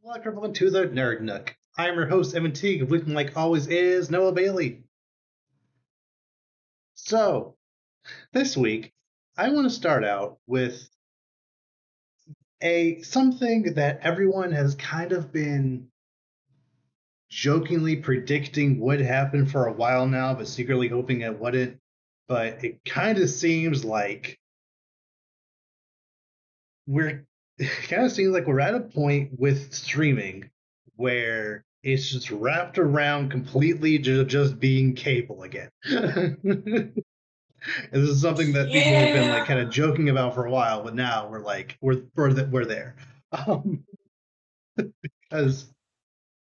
Welcome everyone to the Nerd Nook. I'm your host, Evan Teague, with me like always is Noah Bailey. So, this week, I want to start out with a something that everyone has kind of been jokingly predicting would happen for a while now, but secretly hoping it wouldn't. But it kind of seems like we're it kind of seems like we're at a point with streaming where it's just wrapped around completely just being cable again. This is something that people have been like Yeah. kind of joking about for a while, but now we're like we're there. Um, because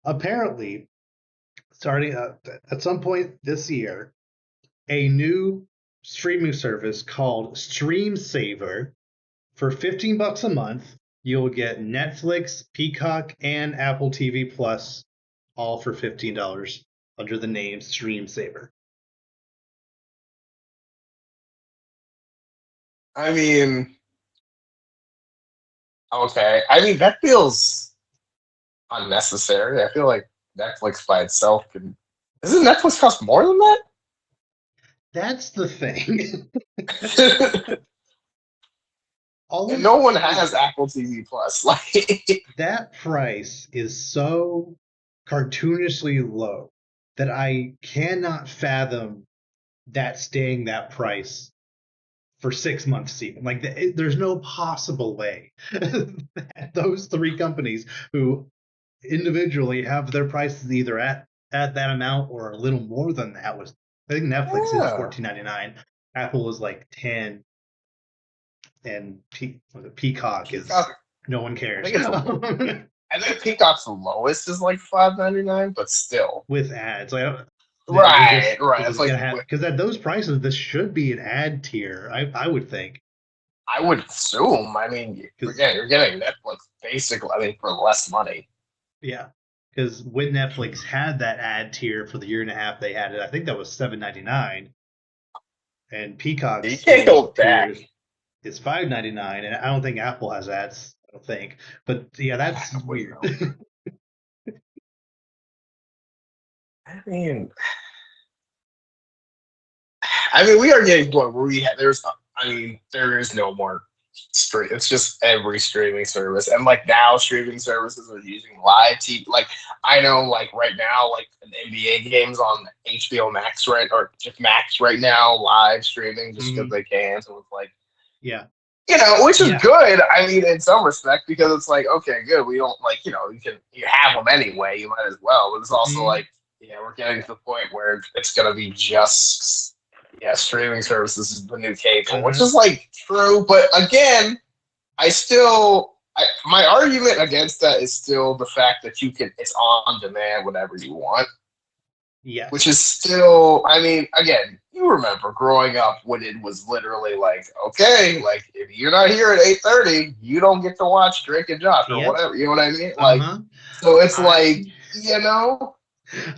apparently, starting at some point this year, a new streaming service called Stream Saver for $15 a month, you'll get Netflix, Peacock, and Apple TV Plus, all for $15 under the name Stream Saver. I mean, okay. I mean, that feels unnecessary. I feel like Netflix by itself can. Doesn't Netflix cost more than That's the thing. that? All And of no one like has Apple TV Plus. Like, that price is so cartoonishly low that I cannot fathom that staying that price for 6 months even. Like there's no possible way that those three companies who individually have their prices either at that amount or a little more than that was. I think Netflix is yeah. 14.99. Apple is like 10, and Peacock is Peacock. no one I cares. think it's a. I think Peacock's the lowest is like 5.99, but still. With ads. Like, Right, right. is It's this like gonna have? Because at those prices, this should be an ad tier. I would think. I would assume. I mean, Because you're getting Netflix basically. I mean, for less money. yeah, because when Netflix had that ad tier for the year and a half they had it, I think that was $7.99, and You Peacock's can't little go tier back. is $5.99, and I don't think Apple has ads. I don't think, but yeah, that's I wouldn't weird. know. I mean, we are getting to where there's. I mean, there is no more stream. It's just every streaming service, and like now, streaming services are using live TV. Like I know, like right now, like an NBA games on HBO Max, right, or just Max right now, live streaming just because Hmm. they can. So it's like Yeah, which is yeah. good. I mean, in some respect, because it's like, okay, good. We don't like, you have them anyway. You might as well. But it's also Hmm. like, yeah, we're getting to the point where it's gonna be just, yeah, streaming services is the new cable, which Hmm. is like true. But again, my argument against that is still the fact that it's on demand whenever you want, which is Yes. still, I mean, again, you remember growing up when it was literally like, okay, like if you're not here at 8:30, you don't get to watch Drake and Josh or Yep. whatever. You know what I mean? Like, Uh-huh. so it's I like, you know,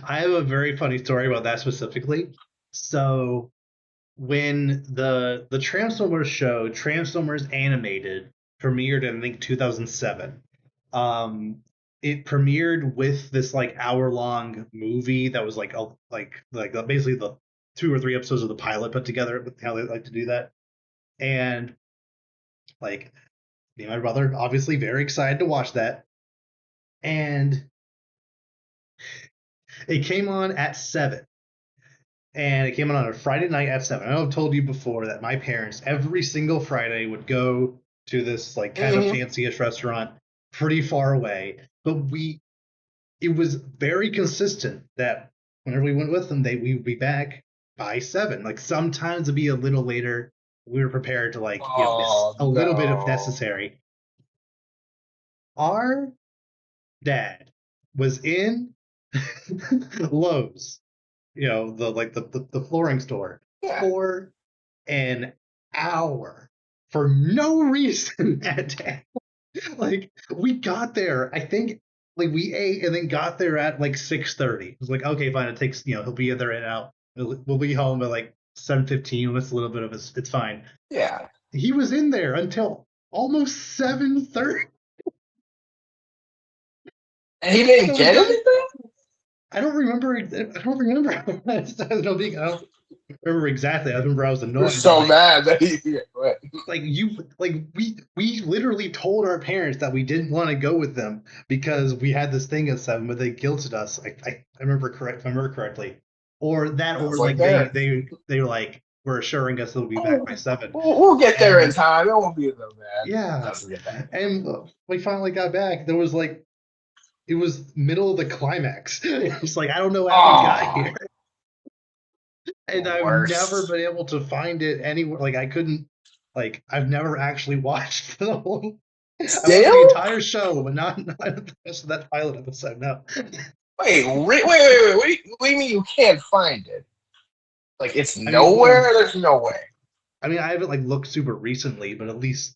I have a very funny story about that specifically. So when the Transformers show, Transformers Animated, premiered in I think 2007, um, it premiered with this like hour-long movie that was like basically the two or three episodes of the pilot put together with how they like to do that. And like me and my brother obviously very excited to watch that. And it came on at 7, and it came on a Friday night at 7. I know I've told you before that my parents every single Friday would go to this like kind of mhm. fancy-ish restaurant pretty far away, but we it was very consistent that whenever we went with them, we would be back by 7. Like sometimes it'd be a little later. We were prepared to like miss Oh a little bit if no, necessary. Our dad was in Lowe's, the flooring store, yeah, for an hour for no reason at all. Like we got there, I think like we ate and then got there at like 6:30. It was like, okay, fine, it takes, he'll be there and out. We'll be home at like 7:15. It's a little bit of it's fine. yeah. He was in there until almost 7:30. And he didn't So we get got. anything? I don't remember. I don't remember. I don't remember exactly. I remember I was You're annoyed, but so mad that he what? we literally told our parents that we didn't want to go with them because we had this thing at 7, but they guilted us. I remember correct. If I remember correctly, or that, I or was like, like there. they were like were assuring us they'll be back by Oh, 7, we'll get there in and time. It won't be so bad. It yeah, doesn't get bad. and we finally got back. There was like it was middle of the climax. It's like I don't know how we got Oh, here, the and I've never worst. been able to find it anywhere. Like I couldn't. Like I've never actually watched the whole. I watched the Still? entire show, but not the rest of that pilot episode. No. Wait. What do you mean you can't find it? Like it's I mean, you know, nowhere? There's no way. I mean, I haven't like looked super recently, but at least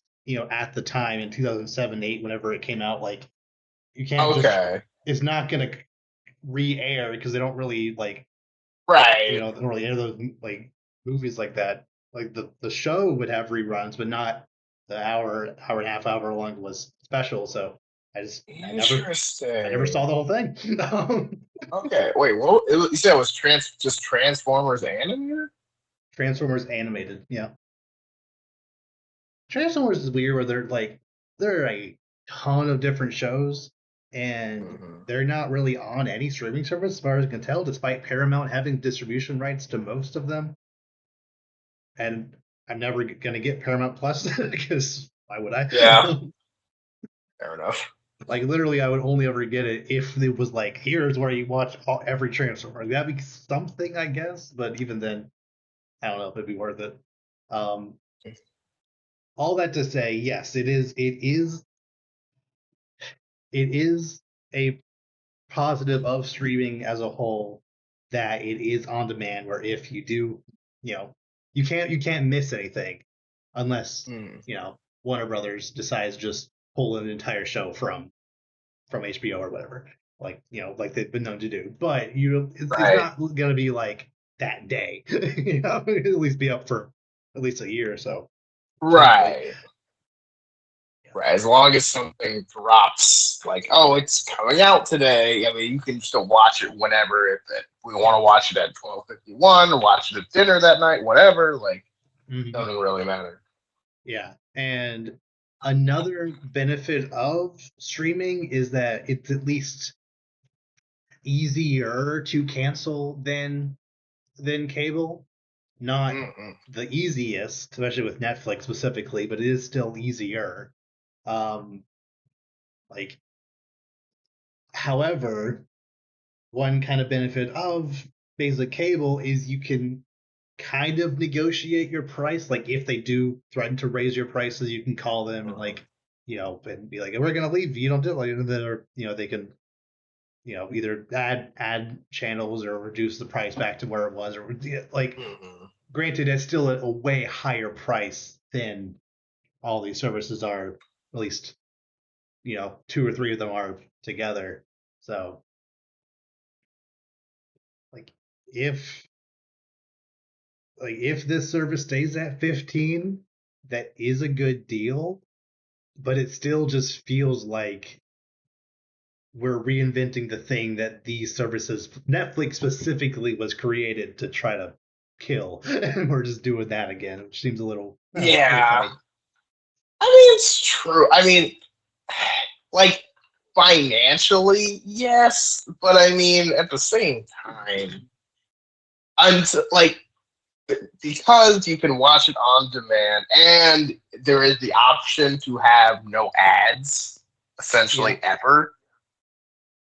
at the time in 2007, 8, whenever it came out, like you can't just. Okay. It's not gonna re-air because they don't really like Right. they don't really air those like movies like that. Like the show would have reruns, but not the hour and a half, hour long was special. So I never saw Interesting. the whole thing. Okay. Wait, you said it was just Transformers animated? Transformers animated, yeah. Transformers is weird where there are a ton of different shows and Hmm. they're not really on any streaming service as far as I can tell, despite Paramount having distribution rights to most of them. And I'm never gonna get Paramount Plus because why would Yeah, I? fair enough. Like literally, I would only ever get it if it was like, here's where you watch every Transformer. That'd be something, I guess. But even then, I don't know if it'd be worth it. Um, all that to say, yes, it is. It is a positive of streaming as a whole that it is on demand. Where if you do, you know, you can't miss anything unless Mm, Warner Brothers decides to just pull an entire show from HBO or whatever, like like they've been known to do. But it's right. not gonna be like that day. At least be up for at least a year or so, hopefully. Right. Right. As long as something drops, like, oh, it's coming out today. I mean, you can still watch it whenever if we want to watch it at 12:51 or watch it at dinner that night, whatever. Like, Hmm. doesn't really matter. Yeah, and another benefit of streaming is that it's at least easier to cancel than cable. Not Mm-mm. the easiest, especially with Netflix specifically, but it is still easier. Um, like, however, one kind of benefit of basic cable is you can kind of negotiate your price. Like, if they do threaten to raise your prices, you can call them and Mhm. and be like, we're gonna leave if you don't do it. Like, or they can either add channels or reduce the price back to where it was, or like Mhm. granted, it's still a way higher price than all these services are. At least two or three of them are together. So like if if this service stays at 15, that is a good deal, but it still just feels like we're reinventing the thing that these services, Netflix specifically, was created to try to kill, and we're just doing that again, which seems a little Yeah. funny. I mean, it's true. I mean, like, financially, yes. But I mean, at the same time, like, because you can watch it on demand and there is the option to have no ads Yeah. essentially ever.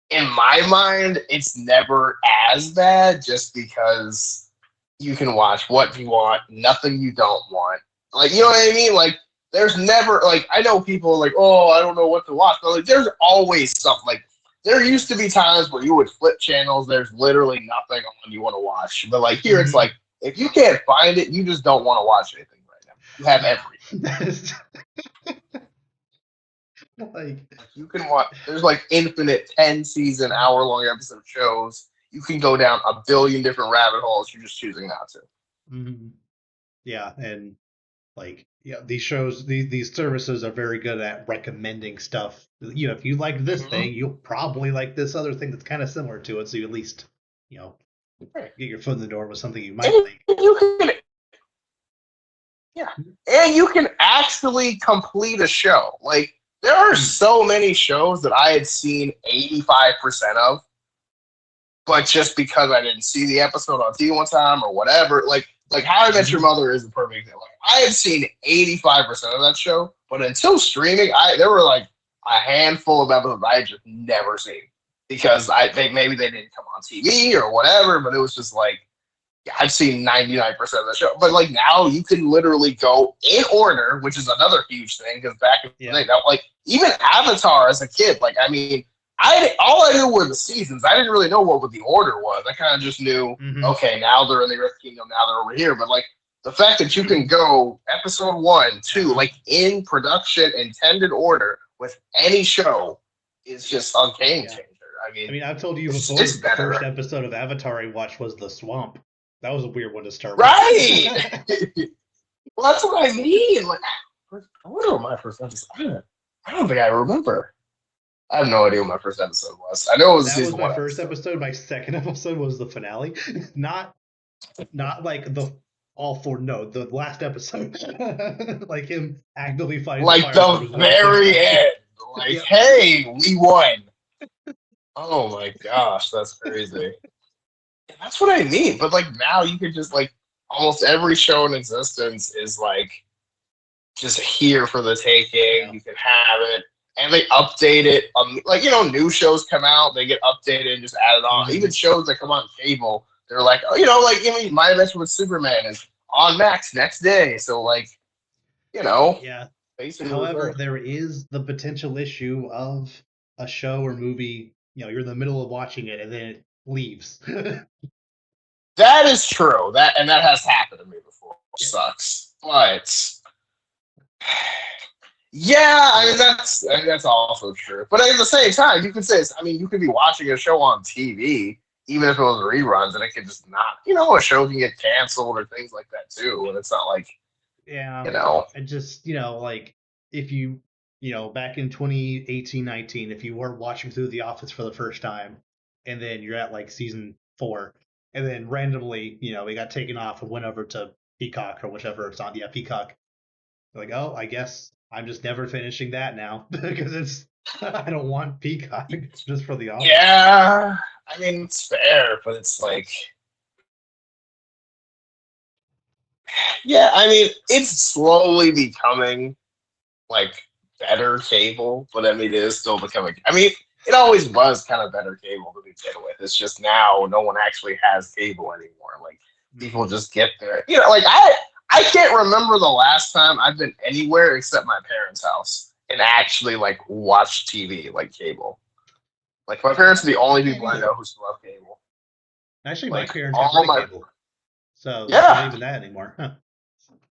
In my mind, it's never as bad just because you can watch what you want, nothing you don't want. Like, you know what I mean? Like, there's never, like, I know people are like, oh, I don't know what to watch, but like, there's always something. Like, there used to be times where you would flip channels, there's literally nothing on you want to watch. But like, here it's Hmm. like, if you can't find it, you just don't want to watch anything right now. You have everything. Like, Like, you can watch, there's like infinite 10 season, hour-long episode shows. You can go down a billion different rabbit holes. You're just choosing not to. mhm. Yeah, and like Yeah, these shows, these services are very good at recommending stuff. If you like this Mm-hmm. thing, you'll probably like this other thing that's kind of similar to it. So you at least, you know, Right. get your foot in the door with something you might And like. you can, yeah, and you can actually complete a show. Like there are Hmm. so many shows that I had seen 85% of, but just because I didn't see the episode on TV one time or whatever, like How I Met Your Hmm. Mother is a perfect example. Like, I had seen 85% of that show, but until streaming, there were like a handful of episodes I had just never seen because maybe they didn't come on TV or whatever, but it was just like I've seen 99% of the show. But like now you can literally go in order, which is another huge thing because back in the Yeah. day, that like even Avatar as a kid, like I mean, all I knew were the seasons. I didn't really know what the order was. I kind of just knew, Hmm. okay, now they're in the Earth Kingdom, now they're over here. But like the fact that you can go episode 1, 2, Uh-huh. like in production intended order with any show is just a game Yeah. changer. I I mean, mean, I've told you before it's that the first better. episode of Avatar I watched was The Swamp. That was a weird one to start with. Right. Well, that's what I mean. Like, I wonder what my first episode. I don't think I remember. I have no idea what my first episode was. I know it was a That was season my one first episode. episode. My second episode was the finale. Not not like the all four. No, the last episode. Like him actively fighting the Like fire lord the was my first very episode. end. Like, Yep. hey, we won. Oh my gosh, that's crazy. That's what I mean. But like now, you could just like almost every show in existence is like just here for the taking. Yeah. You can have it, and they update it. Like new shows come out, they get updated and just added on. Hmm. Even shows that come on cable, they're like, oh, like My Adventure with Superman is on Max next day. So like, you know, Yeah. basically the However, same. there is the potential issue of a show or movie. You're in the middle of watching it and then it leaves. That is true. That has happened to me before. It Yeah. sucks, but yeah, So that's also true. But at the same time, you could say you could be watching a show on TV, even if it was reruns, and it could just not. A show can get canceled or things like that too, and it's not like yeah, you know. and just like if back in 2018, 19, if you were watching through The Office for the first time, and then you're at like season 4, and then randomly it got taken off and went over to Peacock or whichever it's on. Yeah, Peacock. Like, oh, I guess I'm just never finishing that now because I don't want Peacock just for The Office. Yeah, I mean it's fair, but it's like yeah, I mean it's slowly becoming like better cable, but I mean it is still becoming. I mean, it always was kind of better cable to begin with. It's just now no one actually has cable anymore. Like people Hmm. just get there. Like I can't remember the last time I've been anywhere except my parents' house and actually like watch TV like cable. Like my parents are the I only can't people I either. know who still have cable. Actually, my Like parents got all rid of my cable, so there's not yeah. even that anymore. Huh.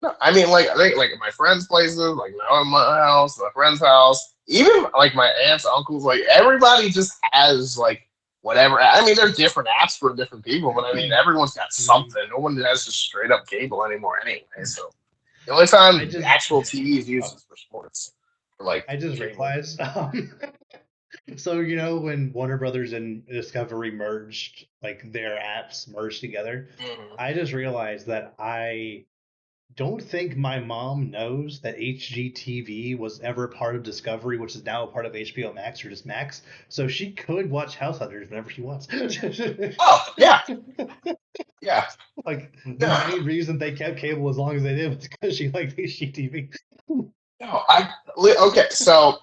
No, I mean, like I think like at my friends' places, like now in my house, my friend's house, even like my aunts, uncles, like everybody just has like whatever. I mean, they're different apps for different people, but I mean, everyone's got Mhm. something. No one has just straight up cable anymore anyway. So the only time I just actual TV is used is for sports, for like I just cable. realized. So when Warner Brothers and Discovery merged, like their apps merged together, Mhm. I just realized that I don't think my mom knows that HGTV was ever part of Discovery, which is now a part of HBO Max or just Max. So she could watch House Hunters whenever she wants. Oh yeah, yeah. Like the No, main reason they kept cable as long as they did was because she liked HGTV. no. Okay. So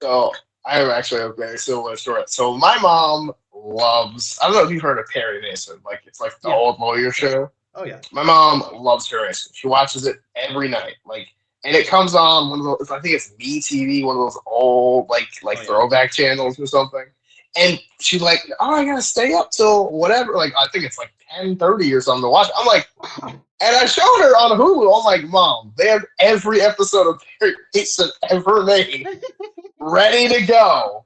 I have actually a very similar story. So my mom loves. I don't know if you've heard of Perry Mason. Like it's like the Yeah. old lawyer show. Oh yeah. My mom loves Perry Mason. She watches it every night. And it comes on one of those. I think it's MeTV, one of those old like Oh yeah. throwback channels or something. And she's like, "Oh, I gotta stay up till whatever." Like I think it's like 10:30 or something to watch. I'm like, and I showed her on Hulu. I'm like, Mom, they have every episode of Perry Mason ever made ready to go,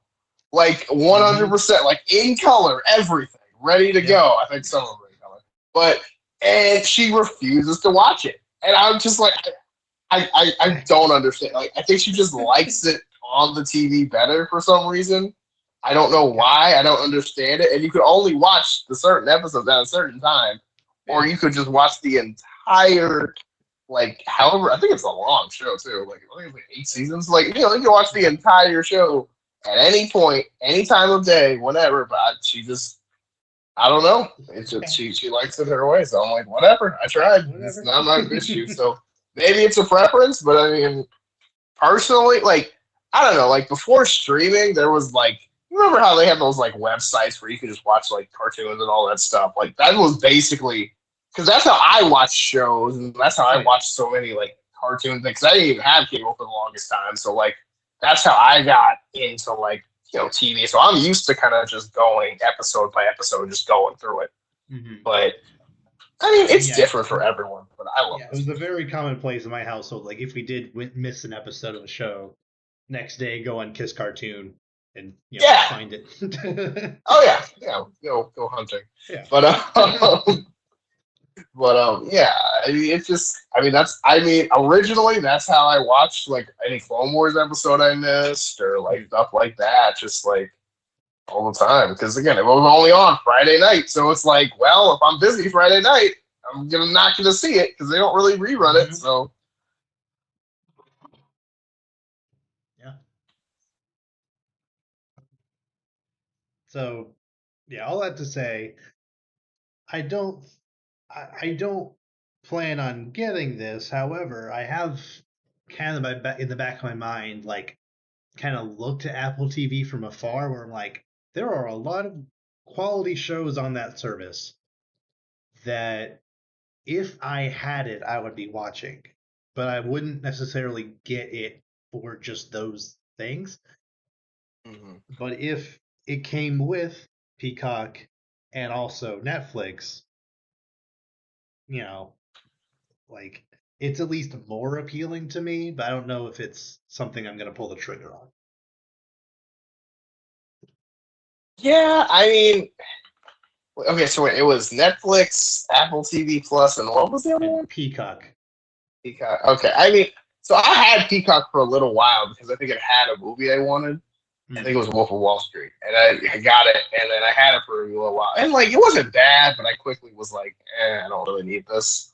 like Hmm. 100%, like in color, everything ready to Yep. go. I think some of them are in color, but and she refuses to watch it, and I'm just like, I don't understand. Like, I think she just likes it on the TV better for some reason. I don't know Yeah, why. I don't understand it. And you could only watch the certain episodes at a certain time, or yeah, you could just watch the entire, like, however, I think it's a long show too. Like, I think it's like 8 seasons. Like, you can watch the yeah. entire show at any point, any time of day, whenever. But she just, I don't know. It's just Okay, she likes it her way. So I'm like, whatever. I tried. It's whatever. not my issue. So maybe it's a preference, but I mean, personally, like, I don't know. Like, before streaming, there was like, you remember how they had those like websites where you could just watch like cartoons and all that stuff. Like, that was basically because that's how I watched shows, and that's how Oh I yeah. watched so many like cartoons. Because I didn't even have cable for the longest time. So like, that's how I got into like TV. So I'm used to kind of just going episode by episode, just going through it. Hmm. But I mean, And it's yeah, different for everyone. But I love yeah, it this. was a very commonplace in my household. Like if we did miss an episode of a show, next day go on Kiss Cartoon and Yeah. find it. Oh yeah. Yeah. Go hunting. Yeah. But yeah. I mean, it's just. I mean, originally that's how I watched like any Clone Wars episode I missed or like Mhm. stuff like that. Just like all the time because again, it was only on Friday night, so it's like, well, if I'm busy Friday night, I'm not gonna see it because they don't really rerun it. Mhm. So Yeah. So yeah, all that to say, I don't I don't plan on getting this. However, I have kind of in the back of my mind, like kind of looked at Apple TV from afar, where I'm like, there are a lot of quality shows on that service that if I had it, I would be watching, but I wouldn't necessarily get it for just those things. mhm. But if it came with Peacock and also Netflix, you know, like it's at least more appealing to me, but I don't know if it's something I'm going to pull the trigger on. Yeah, I mean, okay, so wait, it was Netflix, Apple TV Plus, and what was the other And one? Peacock. Peacock. Okay, I mean, so I had Peacock for a little while because I think it had a movie I wanted. I think Hmm. it was Wolf of Wall Street, and I got it, and then I had it for a little while, and like it wasn't bad, but I quickly was like, I don't really need this.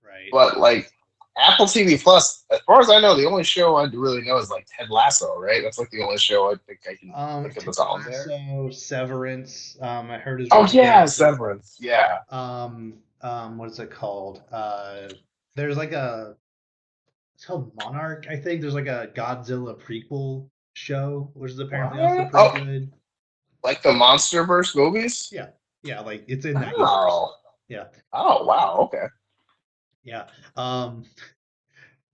Right. But like Apple TV Plus, as far as I know, the only show I really know is like Ted Lasso, right? That's like the only show I think I can think of Ted that's on there. Lasso, Severance, I heard is Oh really yeah, good. Severance. Yeah. What is it called? There's like it's called Monarch, I think. There's like a Godzilla prequel show, which is apparently also What? pretty Oh, good. like the MonsterVerse movies? Yeah, yeah, like it's in that universe. Oh. Yeah, Oh wow. Okay. yeah. Um,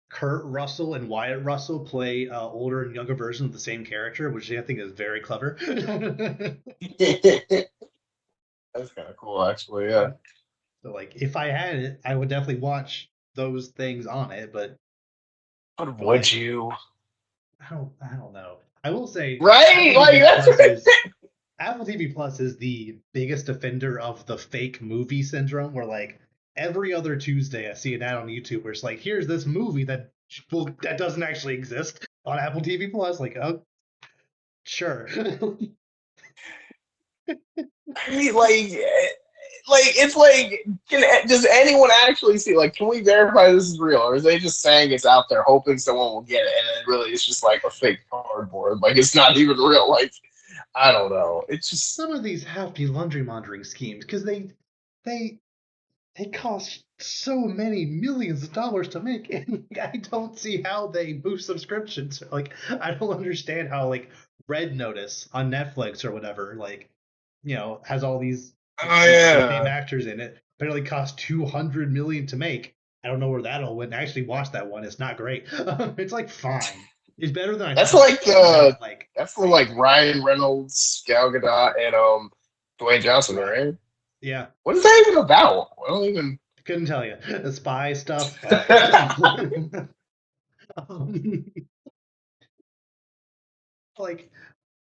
Kurt Russell and Wyatt Russell play older and younger versions of the same character, which I think is very clever. That's kind of cool, actually. Yeah. Yeah. So like, if I had it, I would definitely watch those things on it. But But would like, you? I don't know. I will say Right? Like that's Apple TV Plus is the biggest offender of the fake movie syndrome, where like every other Tuesday I see an ad on YouTube where it's like, here's this movie that doesn't actually exist on Apple TV Plus. Like, oh, sure. I mean, like it's like, does anyone actually see? Like, can we verify this is real, or is they just saying it's out there, hoping someone will get it, and then really it's just like a fake cardboard, like it's not even real? Like, I don't know. It's just, Some of these have to be laundry laundering schemes because they they cost so many millions of dollars to make, and I don't see how they boost subscriptions. Like, I don't understand how like Red Notice on Netflix or whatever, like, has all these oh big name yeah, actors in it. Apparently cost 200 million to make. I don't know where that all went. I actually watched that one. It's not great. It's like fine. It's better than I that's thought, like but not like that's the great. like Ryan Reynolds, Gal Gadot, and Dwayne Johnson, Yeah. right? Yeah. What is that even about? I don't even. Couldn't tell you. The spy stuff. Um, like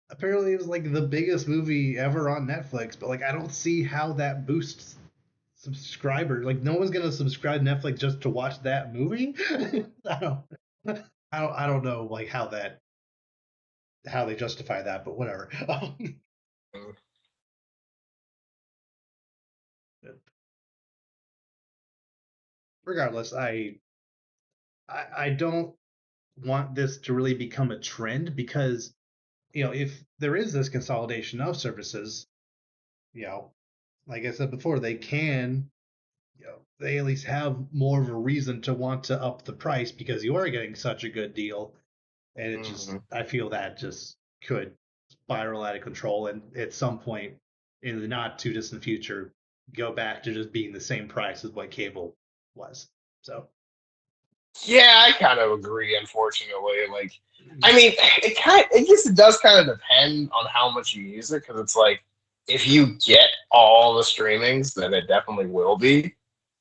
apparently it was like the biggest movie ever on Netflix, but like I don't see how that boosts subscribers. Like no one's gonna subscribe to Netflix just to watch that movie. I don't, I don't know like how they justify that, but whatever. Regardless, I don't want this to really become a trend because if there is this consolidation of services, you know, like I said before, they can they at least have more of a reason to want to up the price because you are getting such a good deal. And it just, Mhm. I feel that just could spiral out of control and at some point in the not too distant future go back to just being the same price as what cable was. So, Yeah, I kind of agree. Unfortunately, like, I mean, it just does kind of depend on how much you use it because it's like if you get all the streamings, then it definitely will be.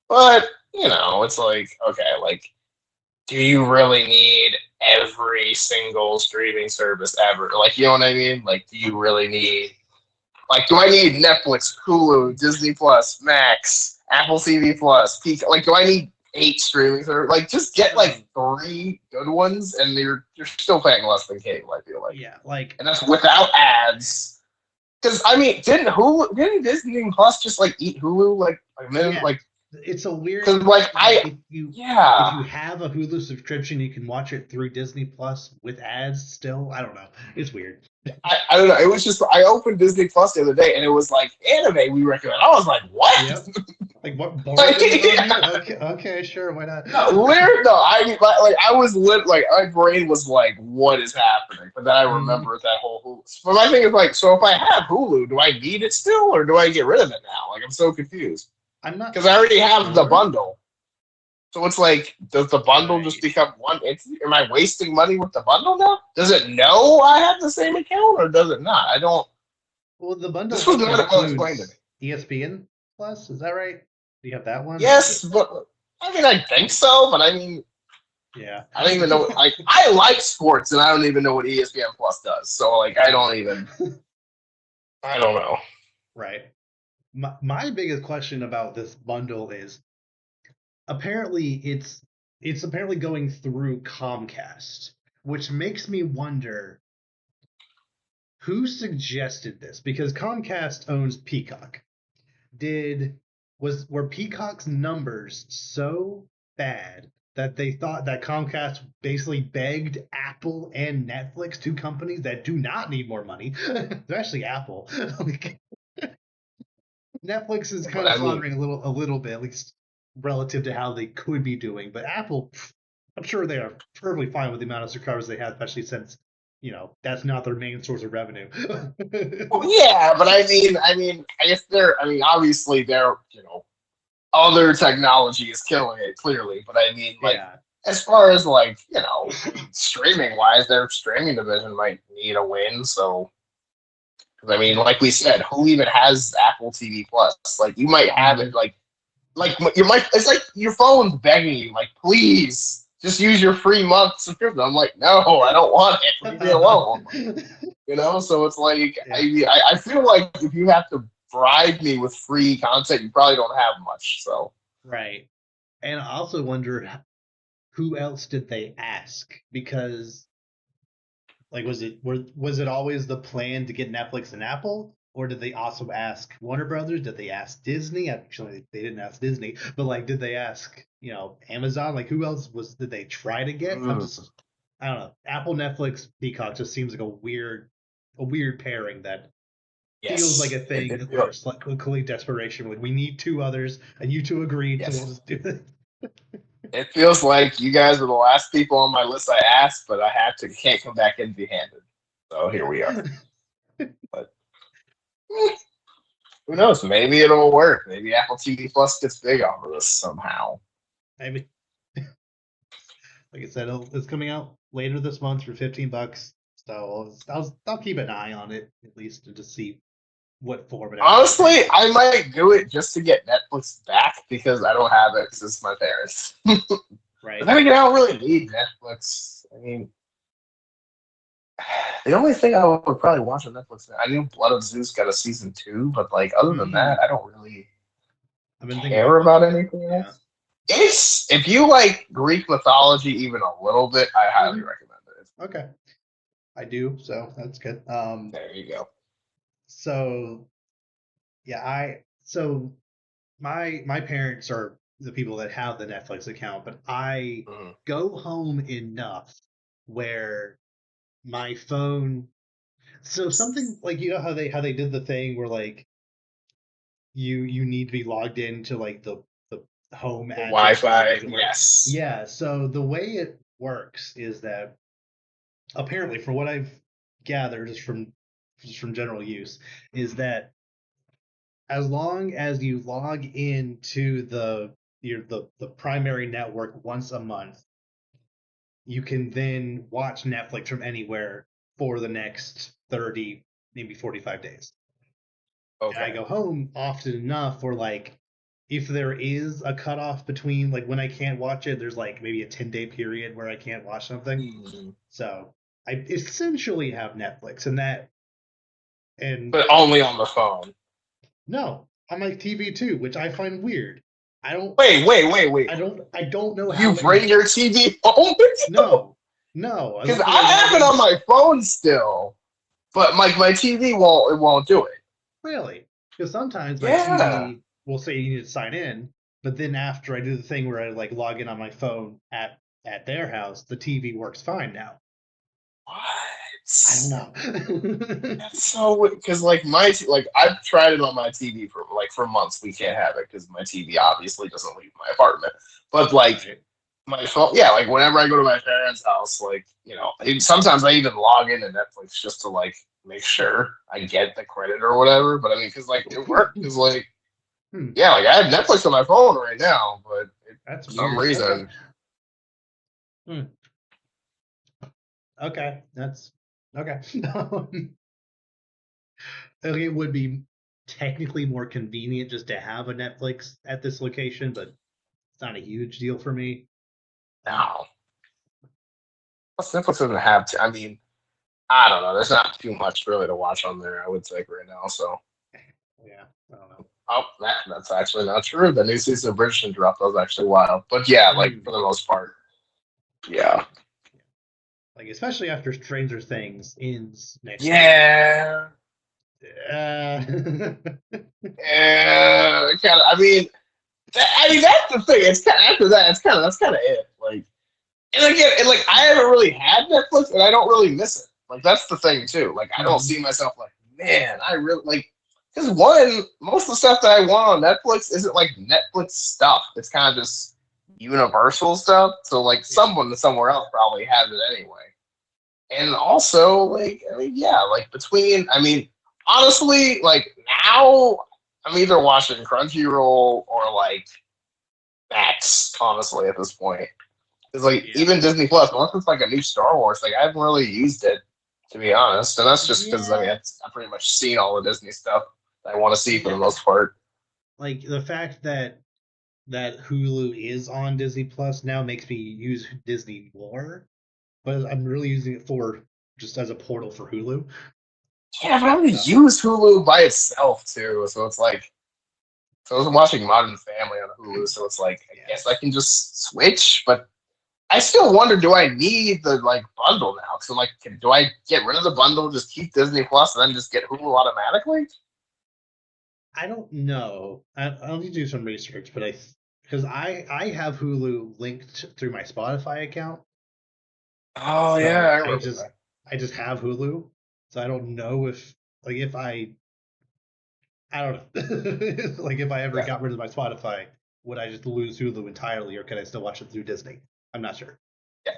But it's like okay, like, do you really need every single streaming service ever? Like, you know what I mean? Like, do you really need like, do I need Netflix, Hulu, Disney Plus, Max, Apple TV Plus, Peacock? Like, do I need 8 streaming services? Like, just get like 3 good ones, and you're still paying less than cable. I feel like, yeah, like, and that's without ads. Because I mean, didn't Disney Plus just like eat Hulu like a minute? yeah, Like, it's a weird because like thing. Like, if yeah. you have a Hulu subscription, you can watch it through Disney Plus with ads still. I don't know. It's weird. I don't know. It was just I opened Disney Plus the other day and it was like anime we recommend. I was like, what? Yep. Like what Like, Boruto is on here? Okay, okay, sure, why not? no, literally, no. I mean, like I was like my brain was like, what is happening? But then I Mm, remembered that whole Hulu. But my thing is like, so if I have Hulu, do I need it still, or do I get rid of it now? Like I'm so confused I'm not because I already have the sure. bundle. So it's like, does the bundle just Right. become one entity? Am I wasting money with the bundle now? Does it know I have the same account, or does it not? I don't. Well, the bundle This was also not well explained to me. includes ESPN Plus. Is that right? Do you have that one or? Yes, but I mean, I think so. But I mean, Yeah. I don't even know. Like, I like sports, and I don't even know what ESPN Plus does. So, like, I don't even. I don't know. Right. My biggest question about this bundle is apparently it's apparently going through Comcast, which makes me wonder who suggested this because Comcast owns Peacock. Did was were Peacock's numbers so bad that they thought that Comcast basically begged Apple and Netflix, two companies that do not need more money, especially Apple. Like, Netflix is But kind of I mean, floundering a little bit, at least relative to how they could be doing. But Apple, I'm sure they are perfectly fine with the amount of subscribers they have, especially since that's not their main source of revenue. well, yeah, but I guess they're. I mean, obviously, other technology is killing it clearly. But I mean, like, Yeah. as far as like streaming wise, their streaming division might need a win. So, 'cause, I mean, like we said, who even has Apple TV Plus? Like, you might have it. Mm. Like you might, it's like your phone's begging you, like, please just use your free month subscription. I'm like, no, I don't want it. Leave me alone. So it's like Yeah. I feel like if you have to bribe me with free content, you probably don't have much. So Right. And I also wonder who else did they ask? Because like was it always the plan to get Netflix and Apple? Or did they also ask Warner Brothers? Did they ask Disney? Actually, they didn't ask Disney, but like, did they ask, Amazon? Like, who else did they try to get? mm, I don't know. Apple, Netflix, Peacock just seems like a weird pairing that feels like yes, a thing where it's like complete desperation. Like, we need two others, and you two agreed, so we'll yes. just do it. It feels like you guys are the last people on my list I asked, but I have to can't come back empty-handed. So here Yeah. we are. But who knows? Maybe it'll work. Maybe Apple TV Plus gets big off of this somehow. I mean, like I said, it's coming out later this month for $15. So I'll keep an eye on it at least to just see what form it actually Honestly, takes. I might do it just to get Netflix back because I don't have it because it's my parents. But Right. then again, I don't really need Netflix. I mean, the only thing I would probably watch on Netflix, I knew Blood of Zeus got a season 2, but like other than Mm, that, I don't really. I've been thinking about care about watching it. anything Yeah. else. It's if you like Greek mythology even a little bit, I highly Hmm. recommend it. Okay. I do, so that's good. There you go. So yeah, my parents are the people that have the Netflix account, but I Mhm. go home enough where my phone. So something like how they did the thing where like you need to be logged into like the home The address to like Wi-Fi, make it work. yes. Yeah. So the way it works is that apparently, for what I've gathered, just from general use, is that as long as you log into the primary network once a month, you can then watch Netflix from anywhere for the next 30, maybe 45 days. And I Okay. go home often enough where like if there is a cutoff between like when I can't watch it, there's like maybe a 10-day period where I can't watch something. Mhm. So I essentially have Netflix and But only on the phone. no, on my TV too, which I find weird. I don't Wait. I don't know how You that you bring your TV home with you? no. No, Because unless I I log have it in. on my phone still, but my TV won't do it. Really? Because sometimes my Yeah. TV will say you need to sign in, but then after I do the thing where I like log in on my phone at their house, the TV works fine now. I don't What? know. That's so because like like I've tried it on my TV for months. We can't have it because my TV obviously doesn't leave my apartment. But like Right. my phone, yeah, like whenever I go to my parents' house, like sometimes I even log into Netflix just to like make sure I get the credit or whatever. But I mean, because like it worked, because like Hmm, yeah, like I have Netflix on my phone right now, but that's for some weird. Okay. reason, Hmm, okay. That's okay. Like, it would be technically more convenient just to have a Netflix at this location, but it's not a huge deal for me. Um, no, Netflix doesn't have to. I mean, I don't know. There's not too much really to watch on there. I would think right now, so. yeah, I don't know. Oh, that's actually not true. The new season of Bridgerton dropped. That was actually wild. But yeah, like Mm, for the most part, yeah. like especially after Stranger Things ends next week. Yeah. Uh, Yeah. Kind of. I mean, that's the thing. It's kind of after that. That's kind of it. Like, and again, and like I haven't really had Netflix, and I don't really miss it. Like that's the thing too. Like I don't see mhm. myself like, man, I really like. Because one, most of the stuff that I want on Netflix isn't like Netflix stuff. It's kind of just Universal stuff. So like Yeah. someone somewhere else probably has it anyway. And also like I mean yeah like between I mean honestly like now I'm either watching Crunchyroll or like Max honestly at this point. It's like Yeah. even Disney Plus, unless it's like a new Star Wars, like I haven't really used it to be honest, and that's just because I mean Yeah. I've pretty much seen all the Disney stuff that I want to see for the Yeah. most part. Like the fact that Hulu is on Disney Plus now makes me use Disney more, but I'm really using it for just as a portal for Hulu. Yeah, but I would So use Hulu by itself too, so it's like so I was watching Modern Family on Hulu, so it's like I yeah. guess I can just switch, but I still wonder, do I need the like bundle now? So like, do I get rid of the bundle, just keep Disney Plus, and then just get Hulu automatically? I don't know. I'll need to do some research, but because I have Hulu linked through my Spotify account, Oh yeah, so I I remember just that. I just have Hulu, so I don't know if I don't know like if I ever Yeah, got rid of my Spotify, would I just lose Hulu entirely, or can I still watch it through Disney? I'm not sure. yeah.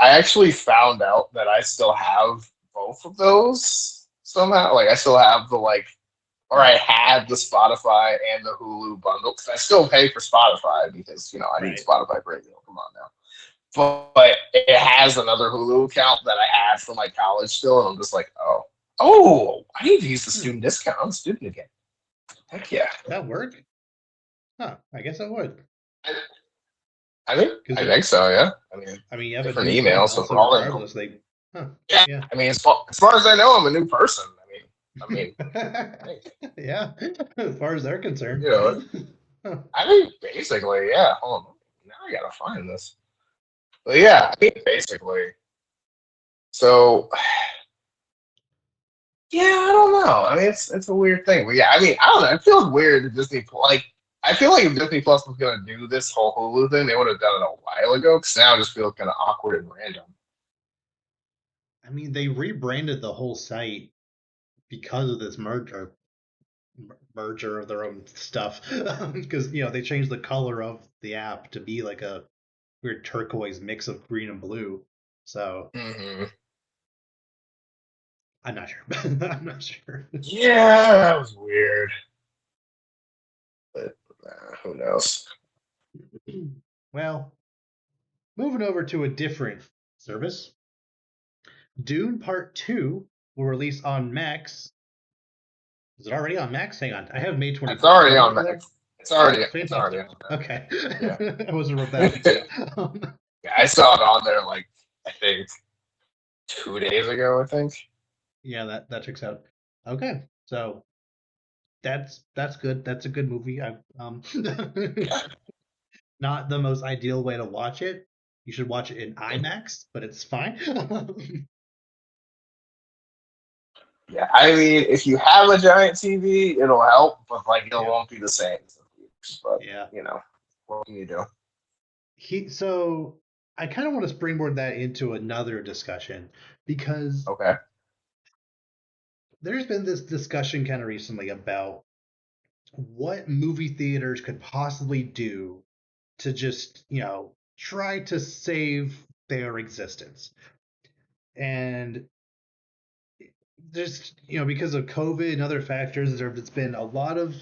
I actually found out that I still have both of those somehow. Like I still have the like, or Hmm. I had the Spotify and the Hulu bundle because I still pay for Spotify because I need Right. Spotify Radio. Come on now. But it has another Hulu account that I had from my college still, and I'm just like, oh, I need to use the Hmm. student discount. I'm a student again. Heck yeah. That work? Huh. I guess I would. I Because think so. Yeah. I mean, I mean, you have a different discount emails, so now, so for all I know, regardless, they. Huh. yeah. Yeah. I mean, as far as I know, I'm a new person. I mean, Yeah. As far as they're concerned. you know, I mean, basically, yeah. Hold on. Now I gotta find this. But yeah, I mean, basically. So yeah, I don't know. I mean, it's a weird thing, but yeah, I mean, I don't know. It feels weird that like. I feel like if Disney Plus was gonna do this whole Hulu thing, they would have done it a while ago. Because now it just feels kind of awkward and random. I mean, they rebranded the whole site because of this merger of their own stuff. Because they changed the color of the app to be like a weird turquoise mix of green and blue. So Hmm. I'm not sure. I'm not sure. Yeah, that was weird, but who knows? Well, moving over to a different service, Dune Part 2 will release on Max. Is it already on Max? Hang on. I have May It's 24th. already Is it on. over there? It's Oh, already. It's already fantastic. on there. Okay. Yeah. I wasn't sure if that was it. Yeah, I saw it on there like I think 2 days ago. I think. Yeah, that checks out. Okay. So that's good. That's a good movie. I Yeah. not the most ideal way to watch it. You should watch it in Mhm. IMAX, but it's fine. Yeah, I mean, if you have a giant TV, it'll help, but like it Yeah. won't be the same as the theaters. But Yeah. what can you do? So I kind of want to springboard that into another discussion because Okay. there's been this discussion kind of recently about what movie theaters could possibly do to just, try to save their existence. And just, because of COVID and other factors, there's been a lot of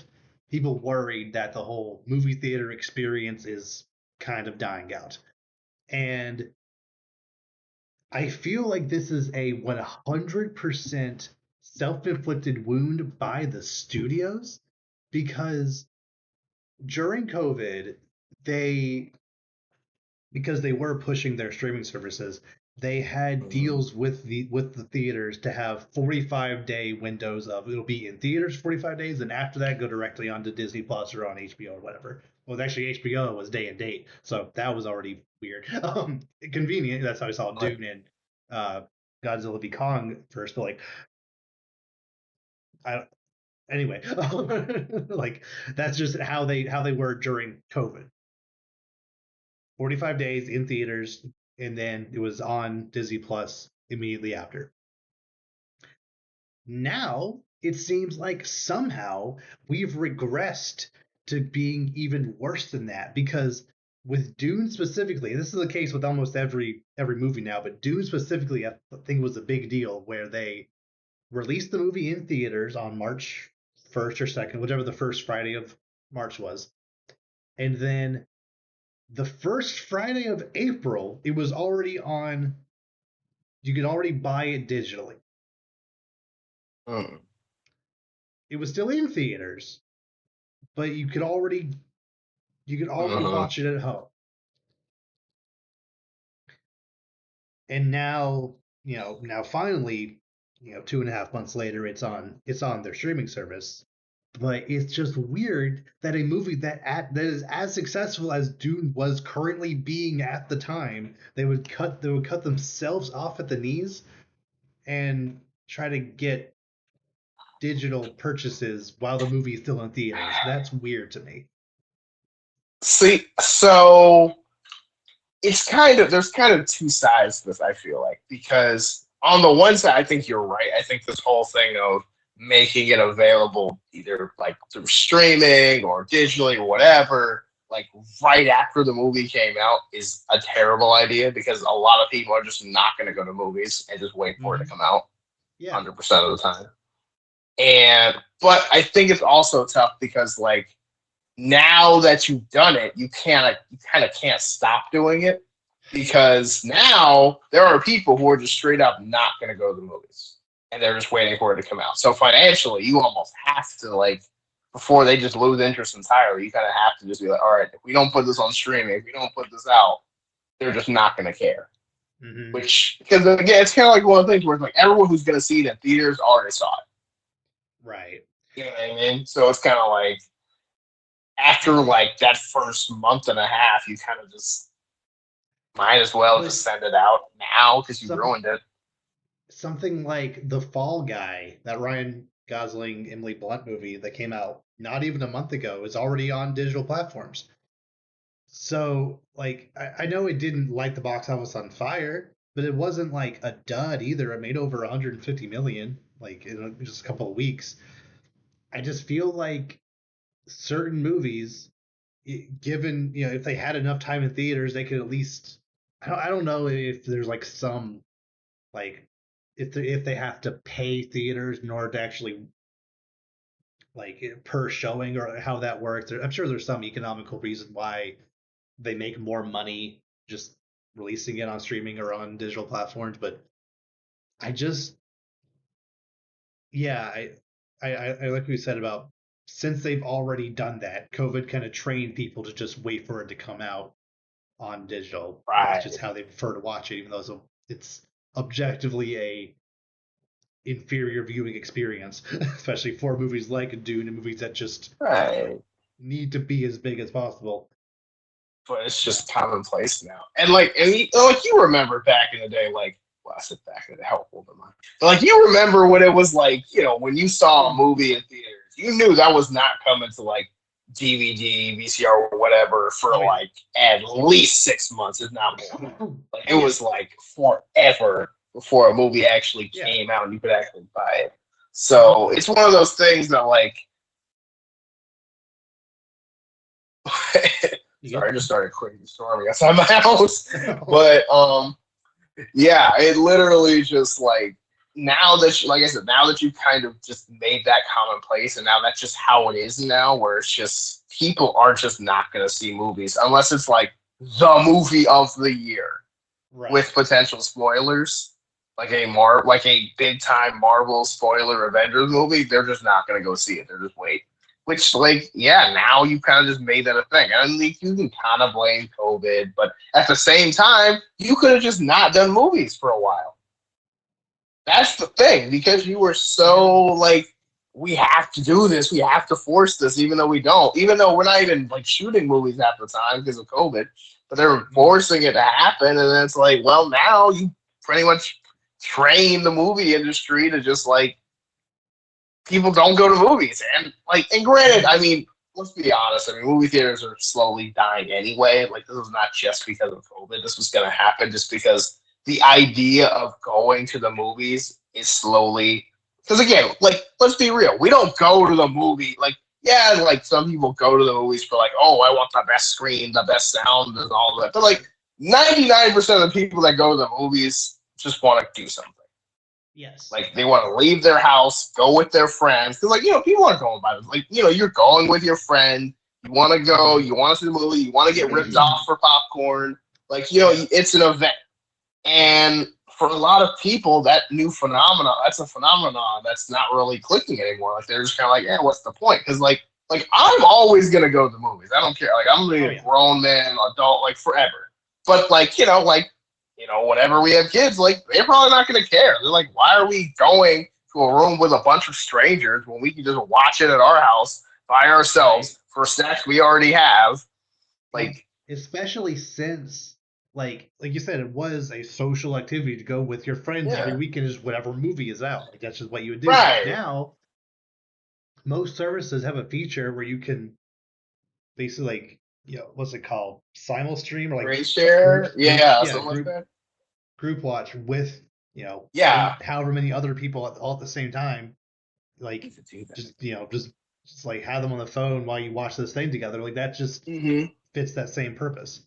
people worried that the whole movie theater experience is kind of dying out. And I feel like this is a 100% self inflicted wound by the studios because during COVID, they because they were pushing their streaming services, they had Mhm. deals with the theaters to have 45-day windows of it'll be in theaters 45 days, and after that go directly onto Disney Plus or on HBO or whatever. Well, actually HBO was day and date, so that was already weird. Convenient. That's how I saw Like, Dune and uh, Godzilla v Kong first, but like I anyway, like that's just how they were during COVID. 45 days in theaters, and then it was on Disney Plus immediately after. Now it seems like somehow we've regressed to being even worse than that because with Dune specifically, this is the case with almost every movie now, but Dune specifically, I think was a big deal where they released the movie in theaters on March 1st or 2nd, whichever the first Friday of March was, and then the first Friday of April, it was already on. You could already buy it digitally. mm, It was still in theaters, but you could already mhm. watch it at home. And now finally, 2.5 months later, it's on their streaming service. But it's just weird that a movie that is as successful as Dune was currently being at the time, they would cut themselves off at the knees and try to get digital purchases while the movie is still in theaters. That's weird to me. See, so it's kind of there's kind of two sides to this. I feel like because on the one side, I think you're right. I think this whole thing of making it available either like through streaming or digitally or whatever, like right after the movie came out, is a terrible idea because a lot of people are just not going to go to movies and just wait for it to Hmm. come out Yeah. 100% of the time. And but I think it's also tough because like now that you've done it, you kind of can't stop doing it because now there are people who are just straight up not going to go to the movies and they're just waiting for it to come out. So financially, you almost have to like before they just lose interest entirely. You kind of have to just be like, all right, if we don't put this on streaming, if we don't put this out, they're just not going to care. Hmm. Which because again, it's kind of like one of the things where it's like everyone who's going to see it in theaters already saw it. Right. You know what I mean? So it's kind of like after like that first month and a half, you kind of just might as well But just send it out now because you some ruined it. something like The Fall Guy, that Ryan Gosling Emily Blunt movie that came out not even a month ago, is already on digital platforms. So, like, I know it didn't light the box office on fire, but it wasn't like a dud either. It made over 150 million, like in just a couple of weeks. I just feel like certain movies, given if they had enough time in theaters, they could at least. I don't know if there's like some like if they have to pay theaters in order to actually like per showing or how that works. I'm sure there's some economical reason why they make more money just releasing it on streaming or on digital platforms. But I just, yeah, I like what you said about since they've already done that, COVID kind of trained people to just wait for it to come out on digital. That's just Right. how they prefer to watch it, even though it's objectively a inferior viewing experience, especially for movies like Dune and movies that just Right. need to be as big as possible. But it's just commonplace now. And like you remember back in the day, like well, I said back in the day, how old am I? But like you remember when it was like, when you saw a movie in theaters, you knew that was not coming to like DVD, VCR, or whatever for Oh yeah. like at least 6 months, if not more. Like it Yeah. was like forever before a movie actually Yeah. came out and you could actually buy it. So it's one of those things that like You sorry, I good? just started crazy storming outside my house. Oh, But yeah, it literally just like now that like I said, now that you kind of just made that commonplace, and now that's just how it is now, where it's just people are just not gonna see movies unless it's like the movie of the year with right. potential spoilers, like a big time Marvel spoiler Avengers movie. They're just not gonna go see it. They're just wait. Which like yeah, now you kind of just made that a thing. I mean, you can kind of blame COVID, but at the same time, you could have just not done movies for a while. That's the thing because you were so Yeah. like we have to do this, we have to force this, even though we don't, even though we're not even like shooting movies half the time because of COVID, but they're Mhm. forcing it to happen, and then it's like, well, now you pretty much train the movie industry to just like people don't go to movies, and like, and granted, I Mhm. mean, let's be honest, I mean, movie theaters are slowly dying anyway. Like this is not just because of COVID. This was going to happen just because the idea of going to the movies is slowly. Because again, like let's be real, we don't go to the movie like yeah, like some people go to the movies for like oh I want the best screen, the best sound, and all that. But like 99% of the people that go to the movies just want to do something. Yes. Like they want to leave their house, go with their friends, because like people aren't going by them. Like you're going with your friend. You want to go. Mhm. You want to see the movie. You want to get ripped off for popcorn. Like Yeah. it's an event. And for a lot of people, that's a phenomenon that's not really clicking anymore. Like they're just kind of like, yeah, what's the point? Because like I'm always gonna go to the movies. I don't care. Like I'm gonna be Oh a yeah. grown man, adult, like forever. But like whenever we have kids, like they're probably not gonna care. They're like, why are we going to a room with a bunch of strangers when we can just watch it at our house by Right. ourselves for snacks we already have? And Like, especially since like you said, it was a social activity to go with your friends every yeah, weekend is whatever movie is out. Like that's just what you would do. right. Now, most services have a feature where you can basically like, what's it called? Simul stream or like Screen share, yeah, yeah, something like that. group watch with, Yeah, however many other people all at the same time. you Like could do that. just like have them on the phone while you watch this thing together. Like that just Hmm. fits that same purpose.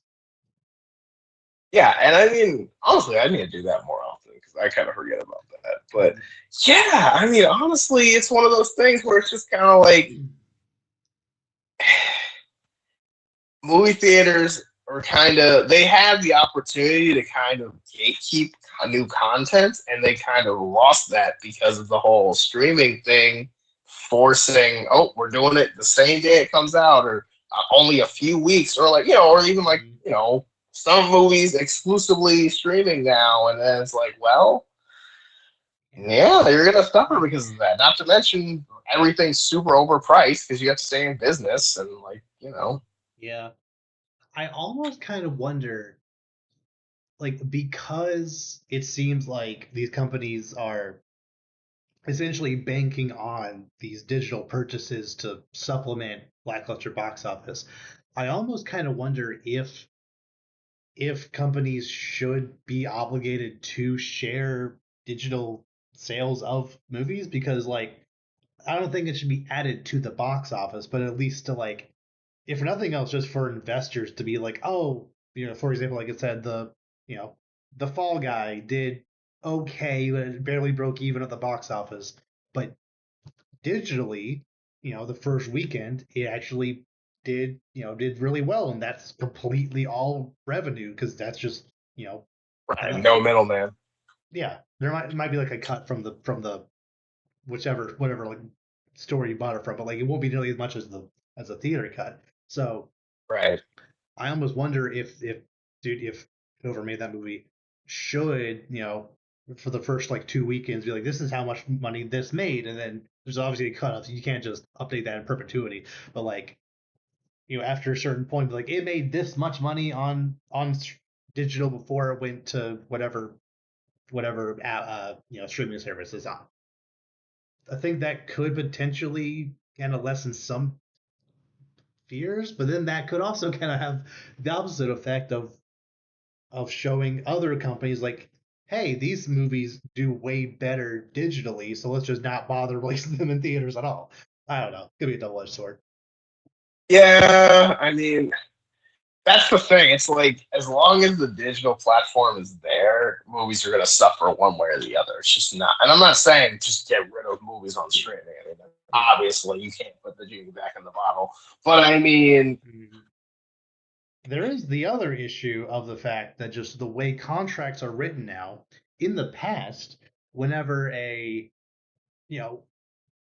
Yeah, and I mean, honestly, I need to do that more often because I kind of forget about that. But Mhm. yeah, I mean, honestly, it's one of those things where it's just kind of like movie theaters are kind of they have the opportunity to kind of gatekeep new content, and they kind of lost that because of the whole streaming thing, forcing we're doing it the same day it comes out, or only a few weeks, or like or even like Mhm. some movies exclusively streaming now, and then it's like, well, Yeah, Yeah, you're gonna suffer because of that. Not to mention everything's super overpriced because you have to stay in business and like yeah. I almost kind of wonder, like, because it seems like these companies are essentially banking on these digital purchases to supplement lackluster box office. I almost kind of wonder if companies should be obligated to share digital sales of movies, because like I don't think it should be added to the box office, but at least to like, if nothing else, just for investors to be like, oh, for example, like I said, you know, the Fall Guy did okay, but it barely broke even at the box office. But digitally, the first weekend, it actually did really well, and that's completely all revenue because that's just, you know, right, enough. no middleman. Yeah, there might be like a cut from the whichever whatever like store you bought it from, but like it won't be nearly as much as a theater cut. So Right. I almost wonder if whoever made that movie should, for the first like 2 weekends be like, this is how much money this made, and then there's obviously a cutoff. So you can't just update that in perpetuity. But like, after a certain point, like it made this much money on digital before it went to whatever streaming service is on. I think that could potentially kind of lessen some fears, but then that could also kind of have the opposite effect of showing other companies like, hey, these movies do way better digitally, so let's just not bother releasing them in theaters at all. I don't know. Could be a double-edged sword. Yeah, I mean, that's the thing. It's like as long as the digital platform is there, movies are gonna suffer one way or the other. It's just not. And I'm not saying just get rid of movies on streaming. I mean, Yeah. obviously you can't put the genie back in the bottle. But I mean, Mhm. There is the other issue of the fact that just the way contracts are written now, in the past, whenever you know,